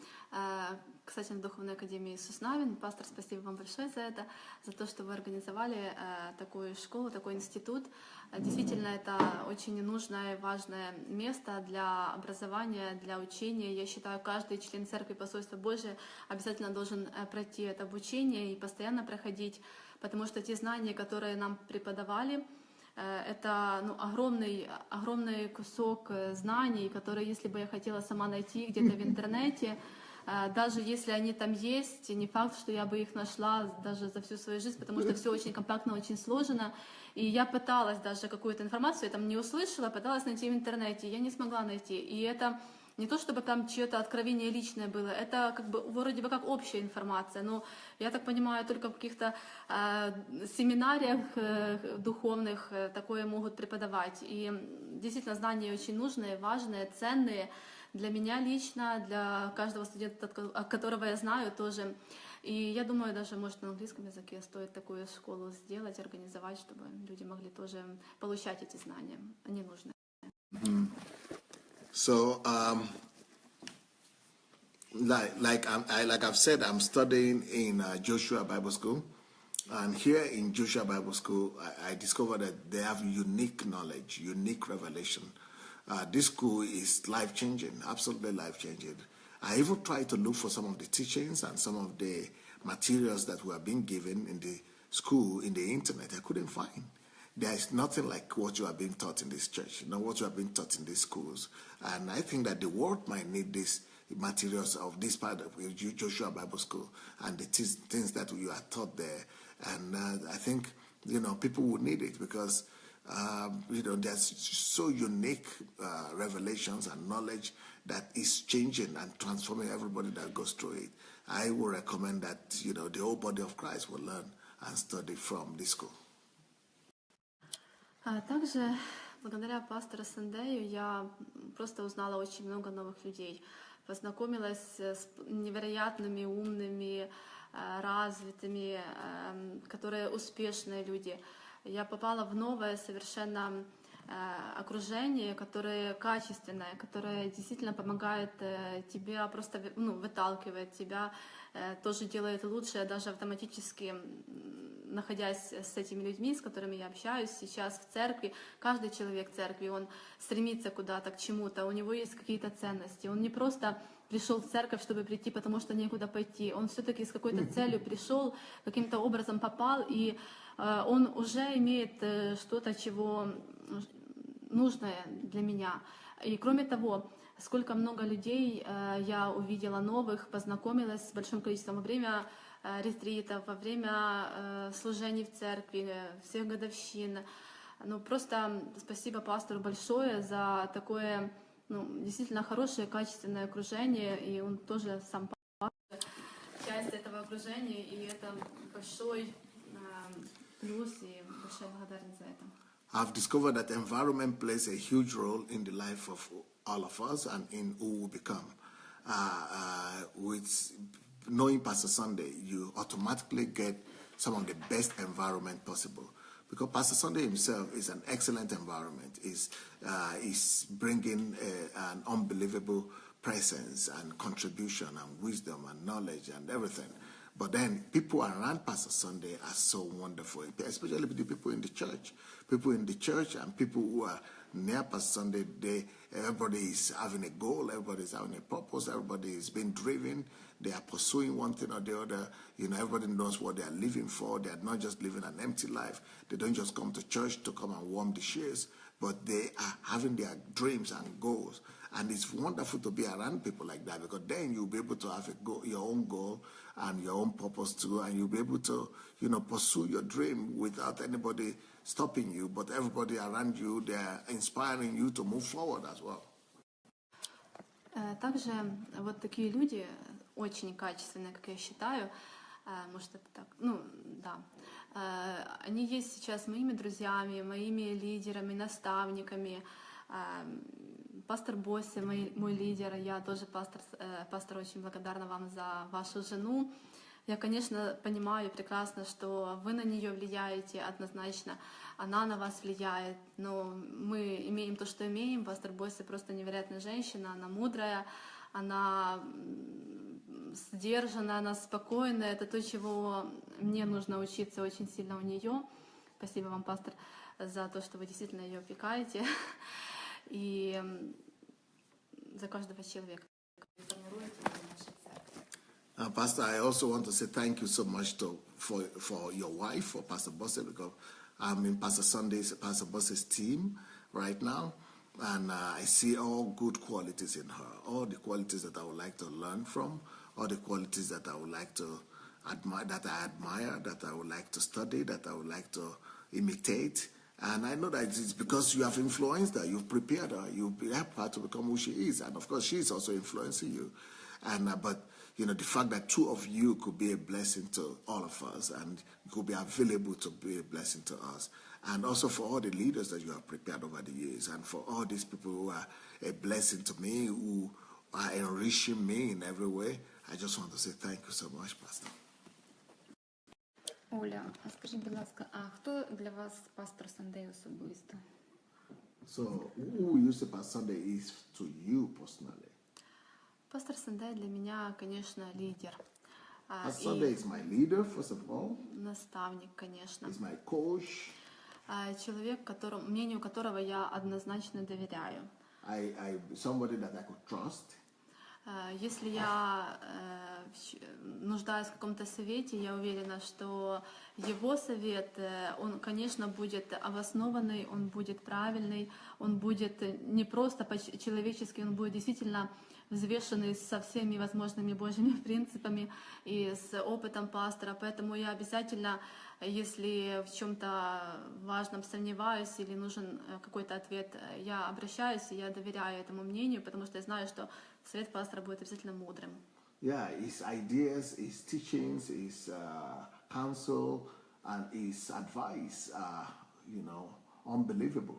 кстати, на Духовной Академии Иисус Навин, пастор, спасибо вам большое за это, за то, что вы организовали такую школу, такой институт. Действительно, это очень нужное и важное место для образования, для учения. Я считаю, каждый член Церкви Посольства Божия обязательно должен пройти это обучение и постоянно проходить, потому что те знания, которые нам преподавали, это огромный кусок знаний, которые, если бы я хотела сама найти где-то в интернете, даже если они там есть, не факт, что я бы их нашла даже за всю свою жизнь, потому что все очень компактно, очень сложно. И я пыталась даже какую-то информацию, я там не услышала, пыталась найти в интернете, я не смогла найти. И это не то, чтобы там чье-то откровение личное было, это как бы вроде бы как общая информация, но я так понимаю, только в каких-то семинариях духовных такое могут преподавать. И действительно знания очень нужные, важные, ценные для меня лично, для каждого студента, которого я знаю тоже. И я думаю, даже, может, на английском языке стоит такую школу сделать, организовать, чтобы люди могли тоже получать эти знания, они нужны. So, like I've said, I'm studying in Joshua Bible School, and here in Joshua Bible School, I discovered that they have unique knowledge, unique revelation. This school is life-changing, absolutely life-changing. I even tried to look for some of the teachings and some of the materials that were being given in the school, in the internet. I couldn't find. There is nothing like what you are being taught in this church, what you are being taught in these schools. And I think that the world might need these materials of this part of Joshua Bible School and the things that you are taught there. And I think, people would need it because, there's so unique revelations and knowledge that is changing and transforming everybody that goes through it. I would recommend that, the whole body of Christ will learn and study from this school. Также благодаря пастору Сандею я просто узнала очень много новых людей, познакомилась с невероятными, умными, развитыми, которые успешные люди. Я попала в новое совершенно окружение, которое качественное, которое действительно помогает тебе, просто выталкивает тебя, тоже делает лучше, даже автоматически находясь с этими людьми, с которыми я общаюсь сейчас в церкви. Каждый человек в церкви, он стремится куда-то, к чему-то, у него есть какие-то ценности. Он не просто пришел в церковь, чтобы прийти, потому что некуда пойти. Он все-таки с какой-то целью пришел, каким-то образом попал, и он уже имеет что-то, чего нужное для меня. И кроме того, сколько много людей я увидела новых, познакомилась с большим количеством во время ретритов, во время служений в церкви, всех годовщин. Ну, просто спасибо пастору большое за такое, ну, действительно хорошее, качественное окружение, и он тоже сам часть этого окружения, и это большой плюс и большая благодарность за это. I've discovered that environment plays a huge role in the life of all of us and in who we become. With knowing Pastor Sunday, you automatically get some of the best environment possible. Because Pastor Sunday himself is an excellent environment. He's bringing an unbelievable presence and contribution and wisdom and knowledge and everything. But then people around Pastor Sunday are so wonderful, especially the people in the church. People in the church and people who are near Pastor Sunday, everybody is having a goal, everybody is having a purpose, everybody is being driven. They are pursuing one thing or the other. You know, everybody knows what they are living for. They are not just living an empty life. They don't just come to church to come and warm the shares, but they are having their dreams and goals. And it's wonderful to be around people like that, because then you'll be able to have your own goal and your own purpose too, and you'll be able to, you know, pursue your dream without anybody stopping you, but everybody around you, they're inspiring you to move forward as well. Также вот такие люди, очень качественные, как я считаю, может это так, ну да, они есть сейчас моими друзьями, моими лидерами, наставниками. Пастор Босси, мой лидер, я тоже пастор, очень благодарна вам за вашу жену. Я, конечно, понимаю прекрасно, что вы на нее влияете однозначно, она на вас влияет, но мы имеем то, что имеем. Пастор Босси просто невероятная женщина, она мудрая, она сдержанная, она спокойная. Это то, чего мне нужно учиться очень сильно у нее. Спасибо вам, пастор, за то, что вы действительно ее опекаете. И за каждого человека, который формируете в нашей церкви. Pastor, I also want to say thank you so much for your wife, for Pastor Bosse, because I'm in Pastor Bosse's team right now, and I see all good qualities in her, all the qualities that I would like to learn from, all the qualities that I would like to admire, that I would like to study, that I would like to imitate. And I know that it's because you have influenced her, you've prepared her, you've helped her to become who she is. And of course, she's also influencing you. And but you know, the fact that two of you could be a blessing to all of us, and could be available to be a blessing to us, and also for all the leaders that you have prepared over the years, and for all these people who are a blessing to me, who are enriching me in every way, I just want to say thank you so much, Pastor. Оля, а скажіть, будь ласка, а хто для вас пастор Сандей особисто? So, who you say Pastor Sunday is to you personally? Пастор Сандей для меня, конечно, лидер. Pastor Sunday is my leader, first of all. Наставник, конечно. He's my coach. Человек, мнению которого я однозначно доверяю. Somebody that I could trust. Если я нуждаюсь в каком-то совете, я уверена, что его совет, он, конечно, будет обоснованный, он будет правильный, он будет не просто по-человечески, он будет действительно взвешенный со всеми возможными Божьими принципами и с опытом пастора. Поэтому я обязательно, если в чем-то важном сомневаюсь или нужен какой-то ответ, я обращаюсь и я доверяю этому мнению, потому что я знаю, что совет пастора будет обязательно мудрым. Yeah, his ideas, his teachings, his counsel, and his advice are, you know, unbelievable.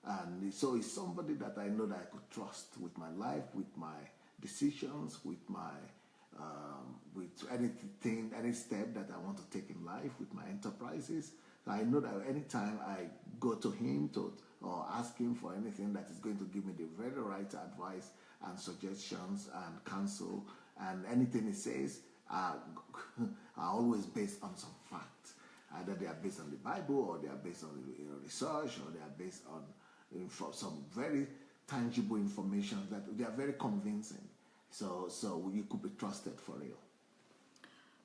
And so he's somebody that I know that I could trust with my life, with my decisions, with my with anything, any step that I want to take in life, with my enterprises. So I know that anytime I go to him or ask him for anything, that is going to give me the very right advice and suggestions and counsel, and anything he says are always based on some facts. Either they are based on the Bible, or they are based on research, or they are based on some very tangible information that they are very convincing. So you could be trusted for real.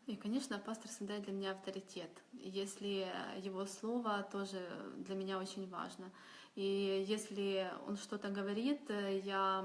И, конечно, пастор Сандей для меня авторитет. Если его слово тоже для меня очень важно. И если он что-то говорит, я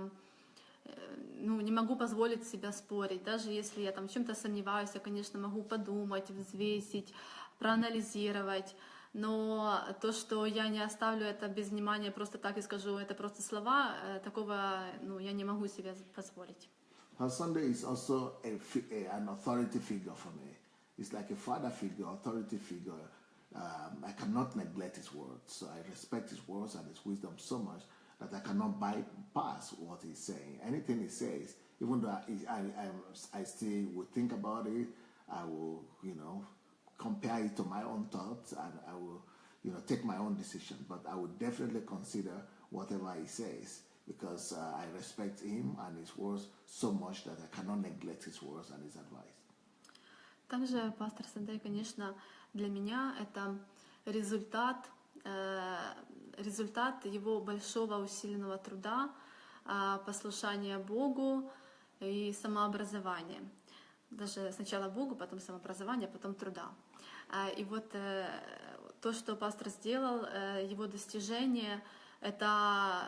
не могу позволить себе спорить. Даже если я там в чем-то сомневаюсь, я, конечно, могу подумать, взвесить, проанализировать. Но то, что я не оставлю это без внимания просто так и скажу, это просто слова, такого я не могу себе позволить. P.SUNDAY is also an authority figure for me. It's like a father figure, authority figure. I cannot neglect his words. So I respect his words and his wisdom so much that I cannot bypass what he's saying. Anything he says, even though I still will think about it, I will, compare it to my own thoughts, and I will, take my own decision. But I will definitely consider whatever he says, because I respect him and his words so much that I cannot neglect his words and his advice. Также пастор Сандей, конечно, для меня это результат его большого усиленного труда, послушания Богу и самообразования. Даже сначала Богу, потом самообразование, потом труда. И вот то, что пастор сделал, его достижение, это,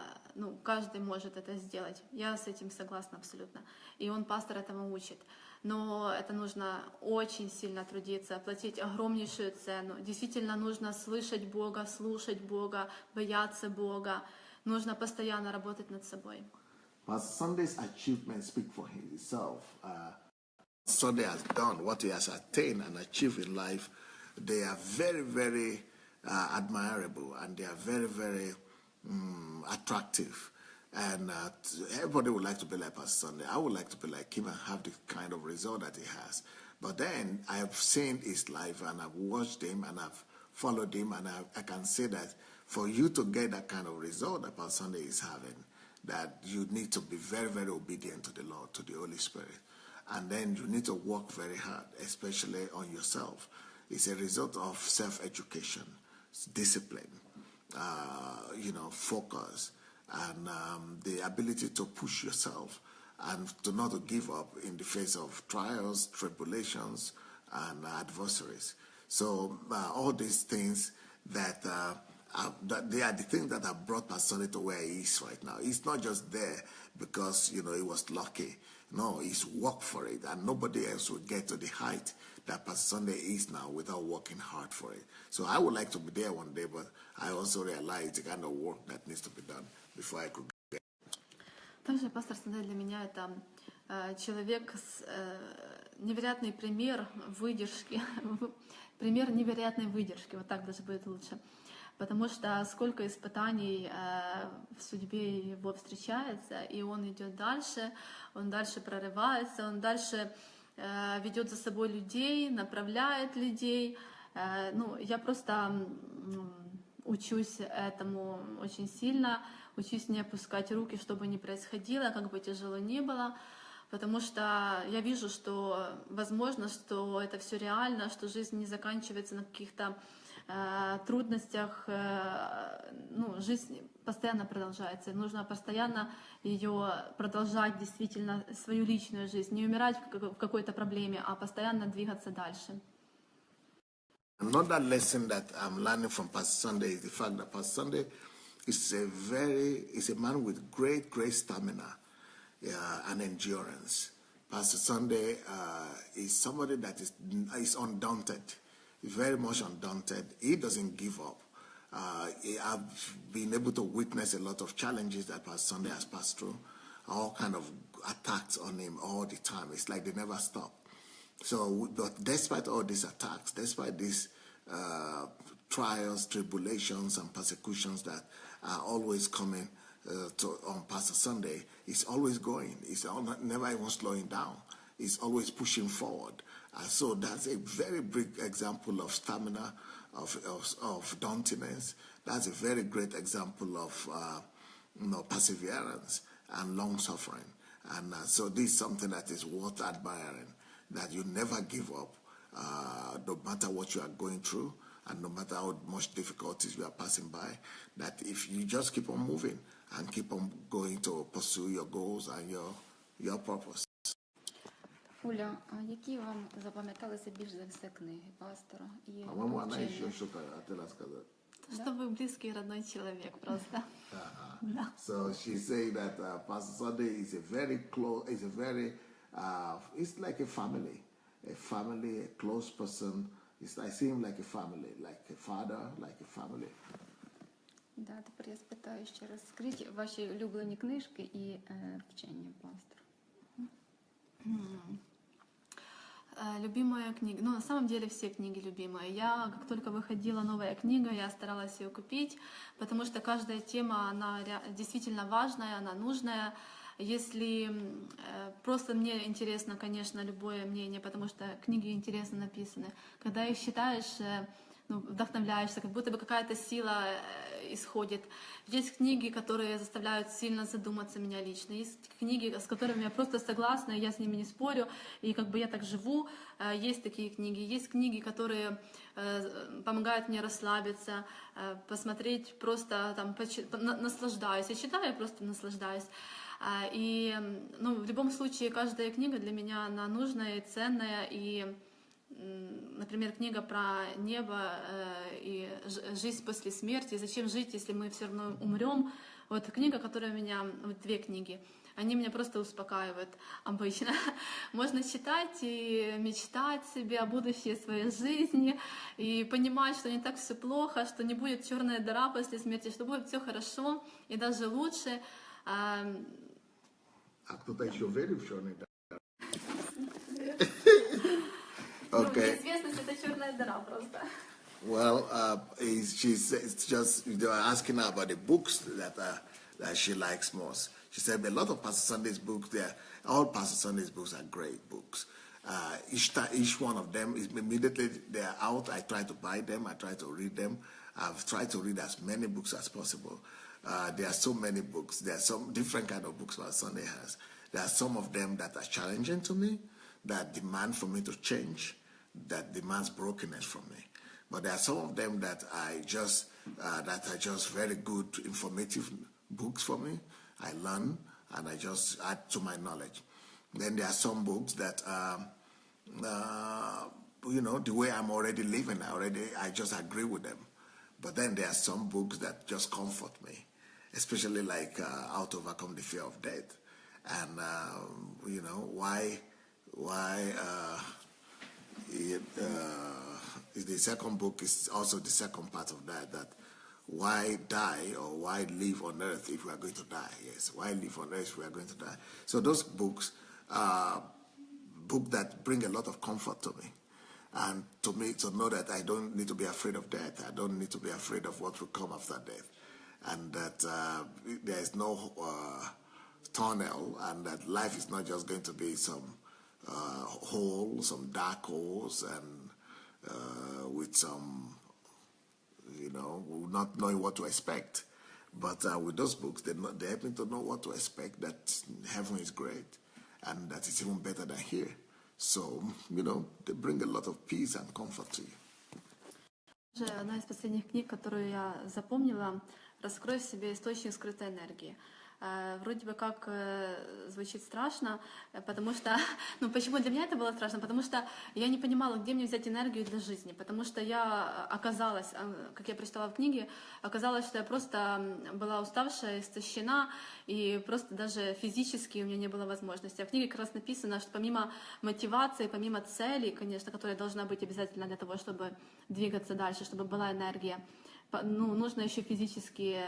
каждый может это сделать. Я с этим согласна абсолютно. И он, пастор, этому учит. Но это нужно очень сильно трудиться, платить огромнейшую цену. Действительно нужно слышать Бога, слушать Бога, бояться Бога. Нужно постоянно работать над собой. P.SUNDAY's achievements speak for himself. Sunday has done what he has attained and achieved in life. They are very, very admirable, and they are very, very attractive. And everybody would like to be like Pastor Sunday. I would like to be like him and have the kind of result that he has. But then I have seen his life, and I've watched him, and I've followed him, and I can say that for you to get that kind of result that Pastor Sunday is having, that you need to be very, very obedient to the Lord, to the Holy Spirit. And then you need to work very hard, especially on yourself. It's a result of self-education, discipline, focus, and the ability to push yourself and to not to give up in the face of trials, tribulations, and adversaries. So all these things that they are the things that have brought Pastor Sunday to where he is right now. He's not just there because he was lucky. No, he's worked for it, and nobody else will get to the height that Pastor Sunday is now without working hard for it. So I would like to be there one day, but I also realize the kind of work that needs to be done before I could get there. Также пастор Сандей для меня это человек с невероятный пример выдержки, пример невероятной выдержки, вот так даже будет лучше. Потому что сколько испытаний в судьбе его встречается, и он идет дальше, он дальше прорывается, он дальше ведет за собой людей, направляет людей. Я просто учусь этому очень сильно, учусь не опускать руки, что бы ни происходило, как бы тяжело ни было, потому что я вижу, что возможно, что это все реально, что жизнь не заканчивается на каких-то трудностях, жизнь постоянно продолжается, и нужно постоянно ее продолжать, действительно, свою личную жизнь, не умирать в какой-то проблеме, а постоянно двигаться дальше. Another lesson that I'm learning from Pastor Sunday is the fact that Pastor Sunday is a man with great stamina and endurance. Pastor Sunday is somebody that is undaunted. Very much undaunted. He doesn't give up. I've been able to witness a lot of challenges that Pastor Sunday has passed through, all kind of attacks on him all the time. It's like they never stop. So, but despite all these attacks, despite these trials, tribulations, and persecutions that are always coming on Pastor Sunday, he's always going. He's never even slowing down. He's always pushing forward. So that's a very big example of stamina, of dauntiness. That's a very great example of perseverance and long suffering. And so this is something that is worth admiring, that you never give up, no matter what you are going through, and no matter how much difficulties you are passing by, that if you just keep on moving and keep on going to pursue your goals and your purpose. Оля, а які вам запам'яталися більш за все книги пастора? І По-моему, она еще что-то хотела сказать. Что вы близкий и родной человек просто. Да. So she's saying that Pastor Sunday is a very close, is a very, it's like a family, a close person. I see him like a family, like a father, like a family. Да, тепер я спитаю ще раз. Скажіть ваші улюблені книжки і вчення пастора. Любимая книга. Ну, на самом деле все книги любимые. Я, как только выходила новая книга, я старалась ее купить, потому что каждая тема, она действительно важная, она нужная. Если просто мне интересно, конечно, любое мнение, потому что книги интересно написаны. Когда их читаешь, вдохновляешься, как будто бы какая-то сила исходит. Есть книги, которые заставляют сильно задуматься меня лично. Есть книги, с которыми я просто согласна, я с ними не спорю, и как бы я так живу. Есть такие книги. Есть книги, которые помогают мне расслабиться, посмотреть, просто там наслаждаюсь. Я читаю, я просто наслаждаюсь. И в любом случае каждая книга для меня она нужная и ценная. И, например, книга про небо и жизнь после смерти, зачем жить, если мы все равно умрем. Вот книга, которая меня, вот две книги, они меня просто успокаивают обычно. Можно читать и мечтать себе о будущей своей жизни, и понимать, что не так все плохо, что не будет черная дыра после смерти, что будет все хорошо и даже лучше. А кто-то еще верит в черный дыра? Okay. Неизвестность — это черная дыра просто. Well, it's just they were asking her about the books that she likes most. She said a lot of Pastor Sunday's books. All Pastor Sunday's books are great books. Each one of them is immediately they're out. I try to buy them. I try to read them. I've tried to read as many books as possible. There are so many books. There are some different kind of books Pastor Sunday has. There are some of them that are challenging to me, that demand for me to change, that demands brokenness from me. But there are some of them that are just very good, informative books for me. I learn and I just add to my knowledge. Then there are some books that, the way I'm already living, I just agree with them. But then there are some books that just comfort me, especially like How to Overcome the Fear of Death. And, the second book is also the second part of that why die or why live on earth if we are going to die? Yes, why live on earth if we are going to die? So those books are books that bring a lot of comfort to me. And to me, to know that I don't need to be afraid of death. I don't need to be afraid of what will come after death. And that there is no tunnel, and that life is not just going to be some holes, some dark holes, and with some, not knowing what to expect. But with those books, they help me to know what to expect, that heaven is great, and that it's even better than here. So, they bring a lot of peace and comfort to you. Одна из последних книг, которую я запомнила, «Раскрой в себе источник скрытой энергии». Вроде бы как звучит страшно, потому что... почему для меня это было страшно? Потому что я не понимала, где мне взять энергию для жизни. Потому что я оказалась, как я прочитала в книге, оказалось, что я просто была уставшая, истощена, и просто даже физически у меня не было возможности. А в книге как раз написано, что помимо мотивации, помимо целей, конечно, которая должна быть обязательно для того, чтобы двигаться дальше, чтобы была энергия, нужно еще физически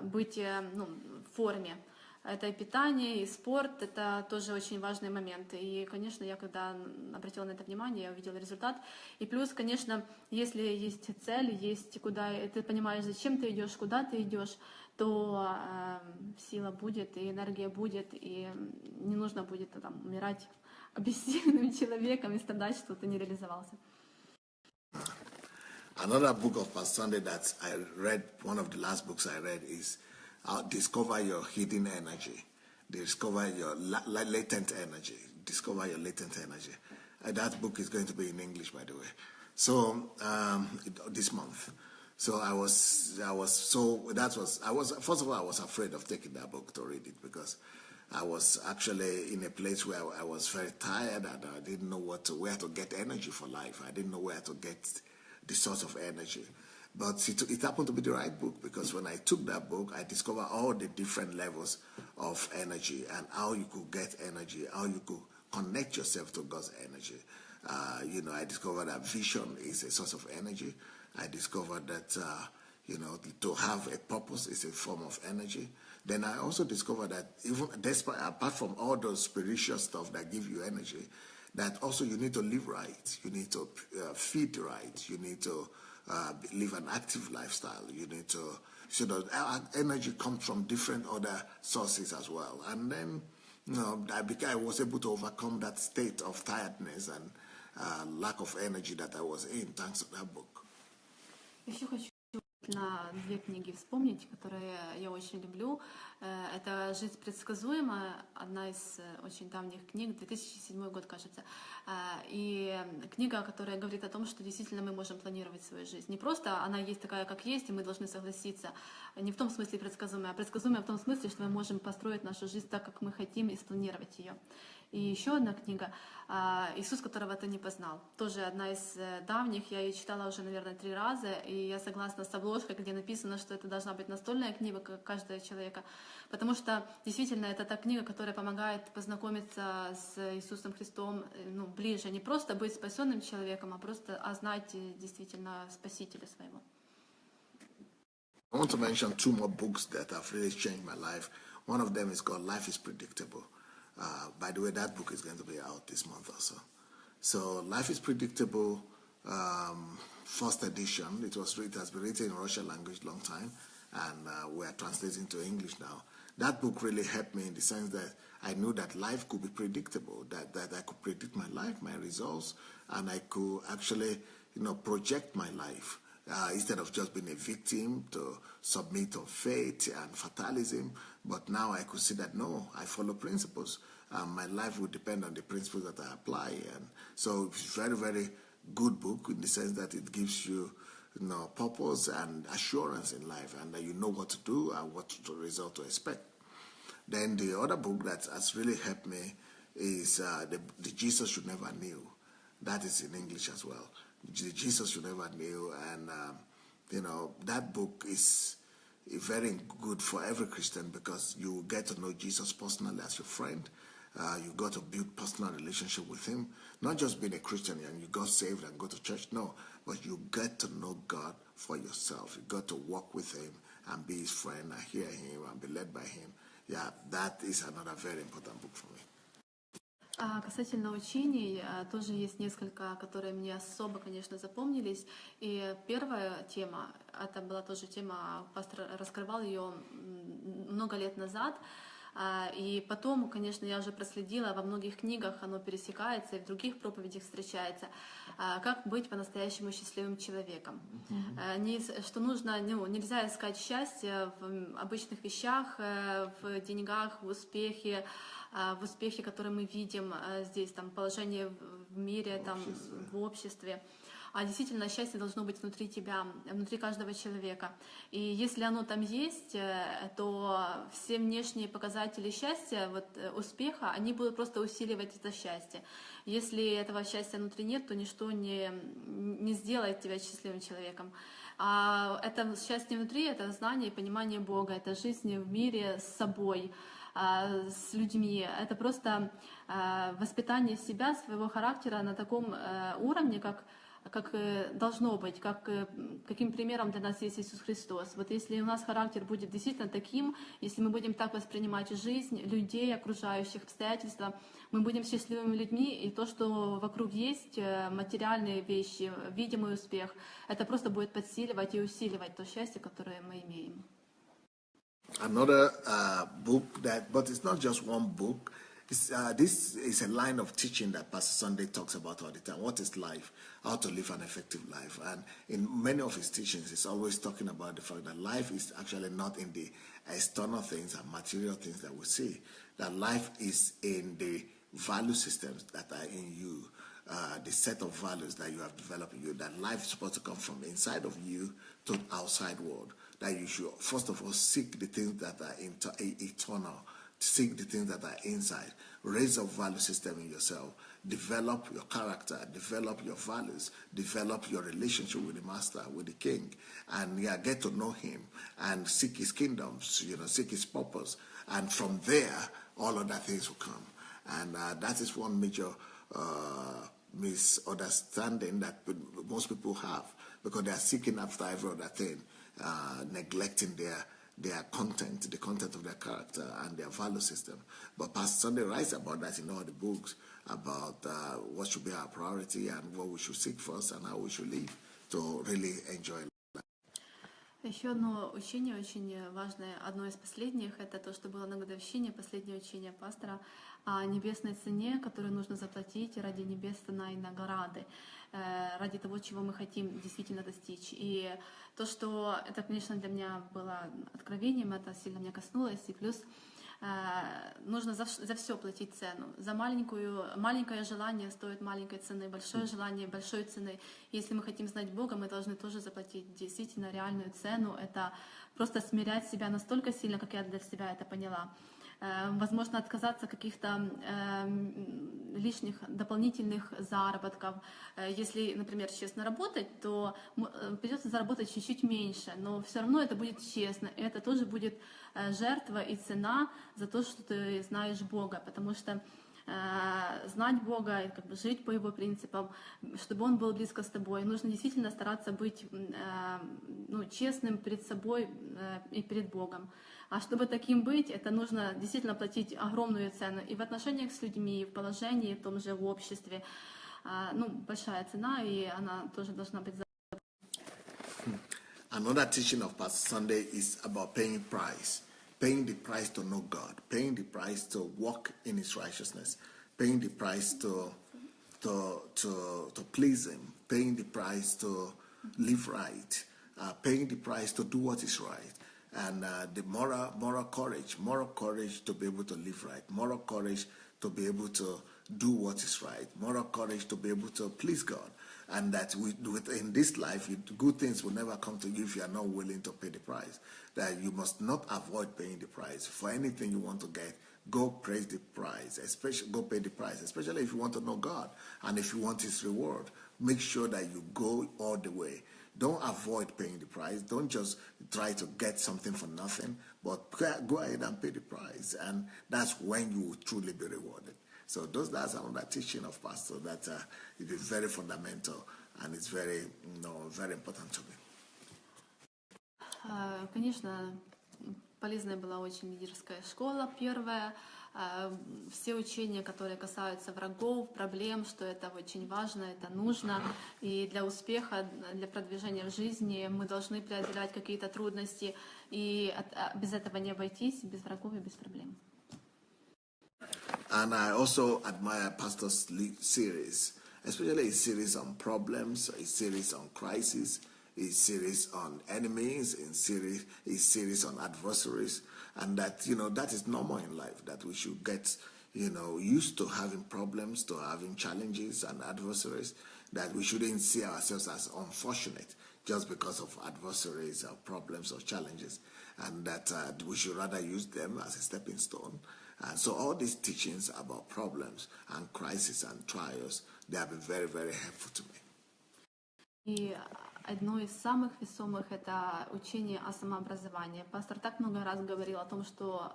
быть в форме. Это и питание, и спорт, это тоже очень важные моменты. И, конечно, я когда обратила на это внимание, я увидела результат. И плюс, конечно, если есть цель, есть куда, ты понимаешь, зачем ты идешь, куда ты идешь, то сила будет, и энергия будет, и не нужно будет умирать обессиленным человеком и страдать, что ты не реализовался. Another book of Pastor Sunday that I read, one of the last books I read, is Discover Your Hidden Energy. Discover your latent energy. Discover your latent energy. That book is going to be in English, by the way. So this month. So first of all, I was afraid of taking that book to read it because I was actually in a place where I was very tired and I didn't know where to get energy for life. I didn't know where to get the source of energy. But it happened to be the right book, because when I took that book, I discovered all the different levels of energy and how you could get energy, how you could connect yourself to God's energy. I discovered that vision is a source of energy. I discovered that, to have a purpose is a form of energy. Then I also discovered that even apart from all those spiritual stuff that give you energy, that also you need to live right. You need to feed right. You need to live an active lifestyle. You need to, so that our energy comes from different other sources as well. And then, I was able to overcome that state of tiredness and lack of energy that I was in thanks to that book. Еще хочу на две книги вспомнить, которые я очень люблю. Это «Жизнь предсказуема», одна из очень давних книг, 2007 год, кажется. И книга, которая говорит о том, что действительно мы можем планировать свою жизнь. Не просто она есть такая, как есть, и мы должны согласиться. Не в том смысле предсказуемая, а предсказуемая в том смысле, что мы можем построить нашу жизнь так, как мы хотим, и спланировать ее. И еще одна книга «Иисус, которого ты не познал». Тоже одна из давних, я ее читала уже, наверное, 3 раза, и я согласна с обложкой, где написано, что это должна быть настольная книга, как каждого человека, потому что действительно это та книга, которая помогает познакомиться с Иисусом Христом ближе, не просто быть спасенным человеком, а просто знать действительно Спасителя своего. I want to mention 2 more books that have really changed my life. One of them is called Life is Predictable. By the way, that book is going to be out this month also. So Life is Predictable, first edition. It has been written in Russian language long time, and we are translating to English now. That book really helped me in the sense that I knew that life could be predictable, that I could predict my life, my results, and I could actually, project my life. Instead of just being a victim to submit to fate and fatalism, but now I could see that no, I follow principles. My life will depend on the principles that I apply, and so it's a very, very good book in the sense that it gives you, purpose and assurance in life, and that you know what to do and what result to expect. Then the other book that has really helped me is the Jesus You Never Knew. That is in English as well. The Jesus You Never Knew, and that book is very good for every Christian, because you get to know Jesus personally as your friend. You got to build personal relationship with him, not just being a Christian and you got saved and go to church, no, but you get to know God for yourself. You got to walk with him and be his friend and hear him and be led by him. Yeah, that is another very important book for me. Касательно учений, тоже есть несколько, которые мне особо, конечно, запомнились. И первая тема, это была тоже тема, пастор раскрывал ее много лет назад. И потом, конечно, я уже проследила, во многих книгах оно пересекается, и в других проповедях встречается, как быть по-настоящему счастливым человеком. Что нужно, нельзя искать счастье в обычных вещах, в деньгах, в успехе, который мы видим здесь, там, положение в мире, там, в обществе. А действительно, счастье должно быть внутри тебя, внутри каждого человека. И если оно там есть, то все внешние показатели счастья, успеха, они будут просто усиливать это счастье. Если этого счастья внутри нет, то ничто не сделает тебя счастливым человеком. А это счастье внутри, это знание и понимание Бога, это жизнь в мире с собой, с людьми. Это просто воспитание себя, своего характера на таком уровне, как должно быть, каким примером для нас есть Иисус Христос. Вот если у нас характер будет действительно таким, если мы будем так воспринимать жизнь, людей, окружающих, обстоятельства, мы будем счастливыми людьми, и то, что вокруг есть, материальные вещи, видимый успех, это просто будет подсиливать и усиливать то счастье, которое мы имеем. Another book but it's not just one book. This is a line of teaching that Pastor Sunday talks about all the time. What is life? How to live an effective life. And in many of his teachings, he's always talking about the fact that life is actually not in the external things and material things that we see. That life is in the value systems that are in you, the set of values that you have developed in you. That life is supposed to come from inside of you to the outside world. That you should, first of all, seek the things that are eternal, Seek the things that are inside. Raise up value system in yourself. Develop your character. Develop your values. Develop your relationship with the master, with the king. And get to know him and seek his kingdoms, seek his purpose. And from there, all other things will come. And that is one major misunderstanding that most people have, because they are seeking after every other thing, neglecting their content, the content of their character and their value system. But Pastor Sunday writes about that in all the books, about what should be our priority and what we should seek first and how we should live to really enjoy life. Еще одно учение очень важное, одно из последних, это то, что было на годовщине, последнее учение пастора о небесной цене, которую нужно заплатить ради небесной награды, ради того, чего мы хотим действительно достичь. И то, что это, конечно, для меня было откровением, это сильно меня коснулось, и плюс нужно за все платить цену. За маленькое желание стоит маленькой цены, большое желание большой цены. Если мы хотим знать Бога, мы должны тоже заплатить действительно реальную цену. Это просто смирять себя настолько сильно, как я для себя это поняла. Возможно, отказаться от каких-то лишних дополнительных заработков. Если, например, честно работать, то придется заработать чуть-чуть меньше, но все равно это будет честно. И это тоже будет жертва и цена за то, что ты знаешь Бога, потому что знать Бога и жить по Его принципам, чтобы Он был близко с тобой, нужно действительно стараться быть честным перед собой и перед Богом. А чтобы таким быть, это нужно действительно платить огромную цену и в отношениях с людьми, и в положении, в том же в обществе. Большая цена, и она тоже должна быть. Another teaching of Pastor Sunday is about paying price. Paying the price to know God, paying the price to walk in His righteousness, paying the price to please Him, paying the price to live right, paying the price to do what is right, and the moral courage to be able to live right, moral courage to be able to do what is right, moral courage to be able to please God. And that in this life, good things will never come to you if you are not willing to pay the price. That you must not avoid paying the price. For anything you want to get, go pay the price, especially if you want to know God and if you want His reward. Make sure that you go all the way. Don't avoid paying the price. Don't just try to get something for nothing, but go ahead and pay the price. And that's when you will truly be rewarded. So that's another teaching of Pastor that it is very fundamental and it's very, very important to me. Конечно, полезная была очень лидерская школа первая. Все учения, которые касаются врагов, проблем, что это очень важно, это нужно. И для успеха, для продвижения в жизни мы должны преодолевать какие-то трудности. И без этого не обойтись, без врагов и без проблем. And I also admire Pastor's series, especially his series on problems, his series on crisis, his series on enemies, his series on adversaries, and that that is normal in life, that we should get used to having problems, to having challenges and adversaries, that we shouldn't see ourselves as unfortunate just because of adversaries or problems or challenges, and that we should rather use them as a stepping stone. And so all these teachings about problems and crises and trials, they have been very, very helpful to me. И одно из самых весомых — это учение о самообразовании. Пастор так много раз говорил о том, что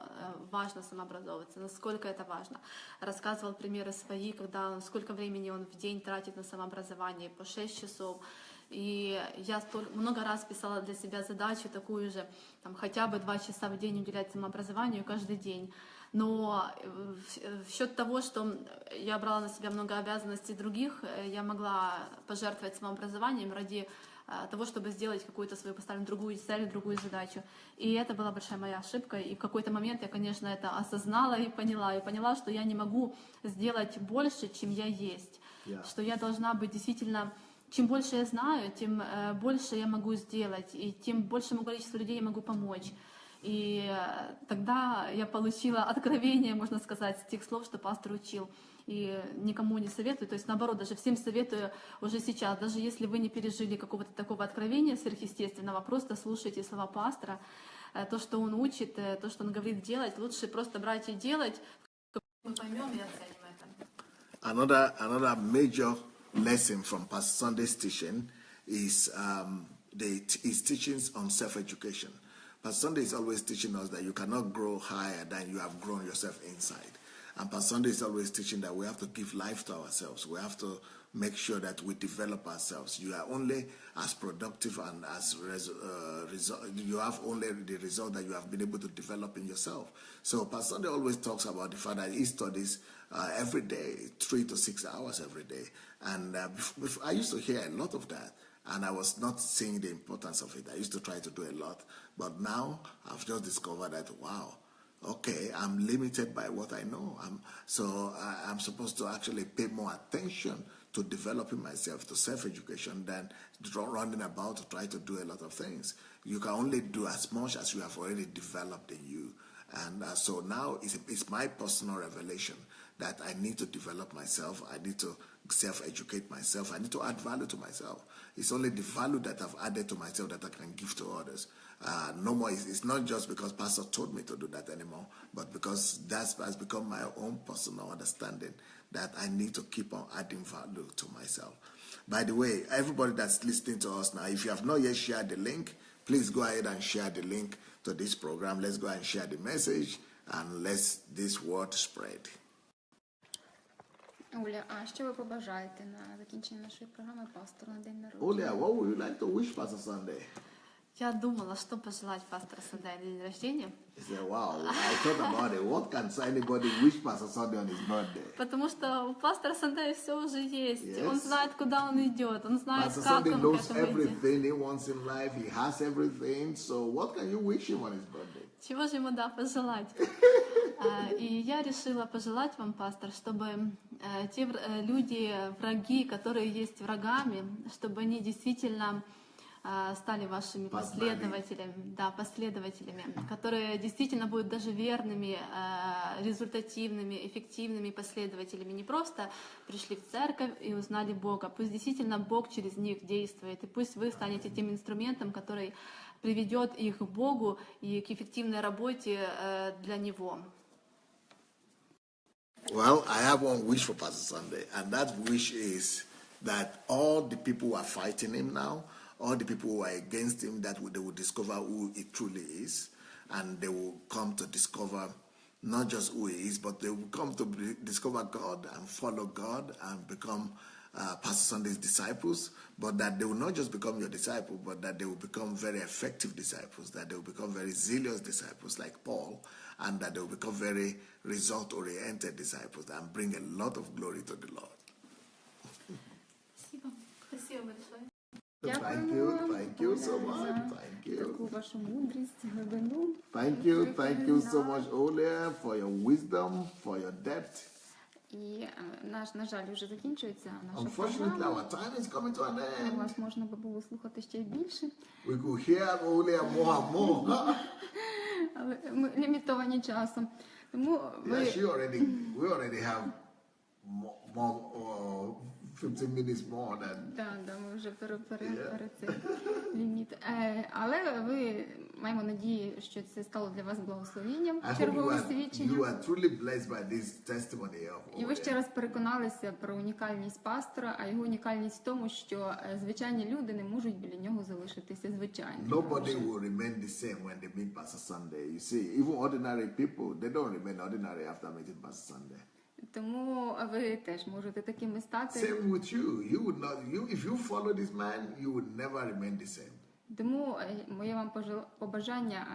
важно самообразовываться, насколько это важно. Рассказывал примеры свои, сколько времени он в день тратит на самообразование, по 6 часов. И я много раз писала для себя задачу такую же, хотя бы 2 часа в день уделять самообразованию каждый день. Но в счет того, что я брала на себя много обязанностей других, я могла пожертвовать самообразованием ради того, чтобы сделать какую-то свою поставленную другую цель, другую задачу. И это была большая моя ошибка. И в какой-то момент я, конечно, это осознала и поняла, что я не могу сделать больше, чем я есть. Что я должна быть действительно... Чем больше я знаю, тем больше я могу сделать, и тем большему количеству людей я могу помочь. И тогда я получила откровение, можно сказать, с тех слов, что пастор учил. И никому не советую, то есть наоборот, даже всем советую уже сейчас, даже если вы не пережили какого-то такого откровения сверхъестественного, просто слушайте слова пастора, то, что он учит, то, что он говорит делать, лучше просто брать и делать. Мы поймем и оценим это. Another major lesson from Pastor Sunday's teaching is his teachings on self-education. Pastor Sunday is always teaching us that you cannot grow higher than you have grown yourself inside. And Pastor Sunday is always teaching that we have to give life to ourselves. We have to make sure that we develop ourselves. You are only as productive and as you have only the result that you have been able to develop in yourself. So Pastor Sunday always talks about the fact that he studies every day, 3 to 6 hours every day. And I used to hear a lot of that, and I was not seeing the importance of it. I used to try to do a lot, but now I've just discovered that, wow, okay, I'm limited by what I know. I'm supposed to actually pay more attention to developing myself, to self-education, than running about to try to do a lot of things. You can only do as much as you have already developed in you. And so now it's my personal revelation that I need to develop myself. I need to self-educate myself. I need to add value to myself. It's only the value that I've added to myself that I can give to others. No more. It's not just because Pastor told me to do that anymore, but because that has become my own personal understanding that I need to keep on adding value to myself. By the way, everybody that's listening to us now, if you have not yet shared the link, please go ahead and share the link to this program. Let's go and share the message, and let's this word spread. Оля, а що ви побажаєте на закінчення нашої програми пастору на день народження? Olia, what would you like to wish Pastor Sunday? Я думала, что пожелать пастору Сандая на день рождения. He said, wow, I thought about it. What can anybody wish Pastor Sunday on his birthday? Потому что у пастора Сандая все уже есть. Yes. Он знает, куда он идет. Он знает, Pastor как Sunday он knows к этому идет. everything he wants in life. He has everything. So what can you wish him on his birthday? Чего же ему, да, пожелать? И я решила пожелать вам, пастор, чтобы те люди, враги, которые есть врагами, чтобы они действительно стали вашими последователями, да, последователями, которые действительно будут даже верными, результативными, эффективными последователями. Не просто пришли в церковь и узнали Бога, пусть действительно Бог через них действует, и пусть вы станете тем инструментом, который приведет их к Богу и к эффективной работе для Него. Well, I have one wish for Pastor Sunday, and that wish is that all the people who are fighting him now, all the people who are against him, that they will discover who he truly is, and they will come to discover not just who he is, but they will come to discover God and follow God and become Pastor Sunday's disciples, but that they will not just become your disciple, but that they will become very effective disciples, that they will become very zealous disciples like Paul, and that they will become very result-oriented disciples and bring a lot of glory to the Lord. Спасибо большое. Thank you so much. Thank you. Таку вашу мудрість, глибину. Thank you so much, Olia, for your wisdom, for your depth. І на жаль, вже закінчується наша Unfortunately, програма. our time is coming to an end. Вас можна би було слухати ще й більше, We could hear Olia more and more. але ми лімітовані часом. Тому ви... We already have more 15 minutes more than... Да, ми вже перед цей ліміт. Але ви, маємо надію, що це стало для вас благословенням, черговим свідченням. You are truly blessed by this testimony of І ви ще раз переконалися про унікальність пастора, а його унікальність в тому, що звичайні люди не можуть біля нього залишитися звичайними. Nobody will remain the same when they meet Pastor Sunday. You see, even ordinary people, they don't remain ordinary after meeting Pastor Sunday. Тому ви теж можете такими стати. Same with you. You would not. If you follow this man, you would never remain the same. Тому моє вам побажання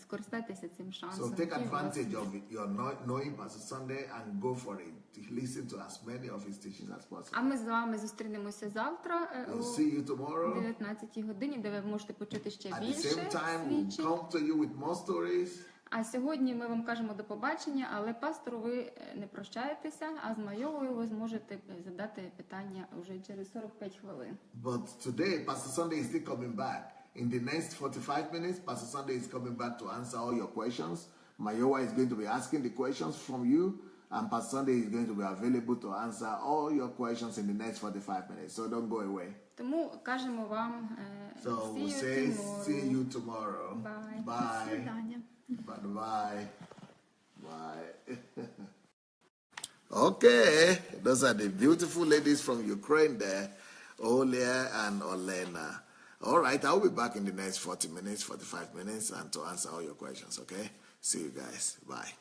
скористатися цим шансом. So take advantage of it. You're not knowing Pastor Sunday and go for it. Listen to as many of his teachings as possible. А ми з вами зустрінемося завтра о 19 годині, де ви можете почути ще більше свідчень. At the same time, we'll come to you with more stories. А сьогодні ми вам кажемо до побачення, але пастору ви не прощаєтеся, а з Майовою ви зможете задати питання вже через 45 хвилин. But today, Pastor Sunday is still coming back. In the next 45 minutes, Pastor Sunday is coming back to answer all your questions. Mayowa is going to be asking the questions from you, And Pastor Sunday is going to be available to answer all your questions in the next 45 minutes. So don't go away. Тому кажемо вам So we'll say see you tomorrow. Bye. Bye. Bye. Bye. Okay, those are the beautiful ladies from Ukraine there, Olia and Olena. All right, I'll be back in the next 40 minutes, 45 minutes, and to answer all your questions, okay? See you guys. Bye.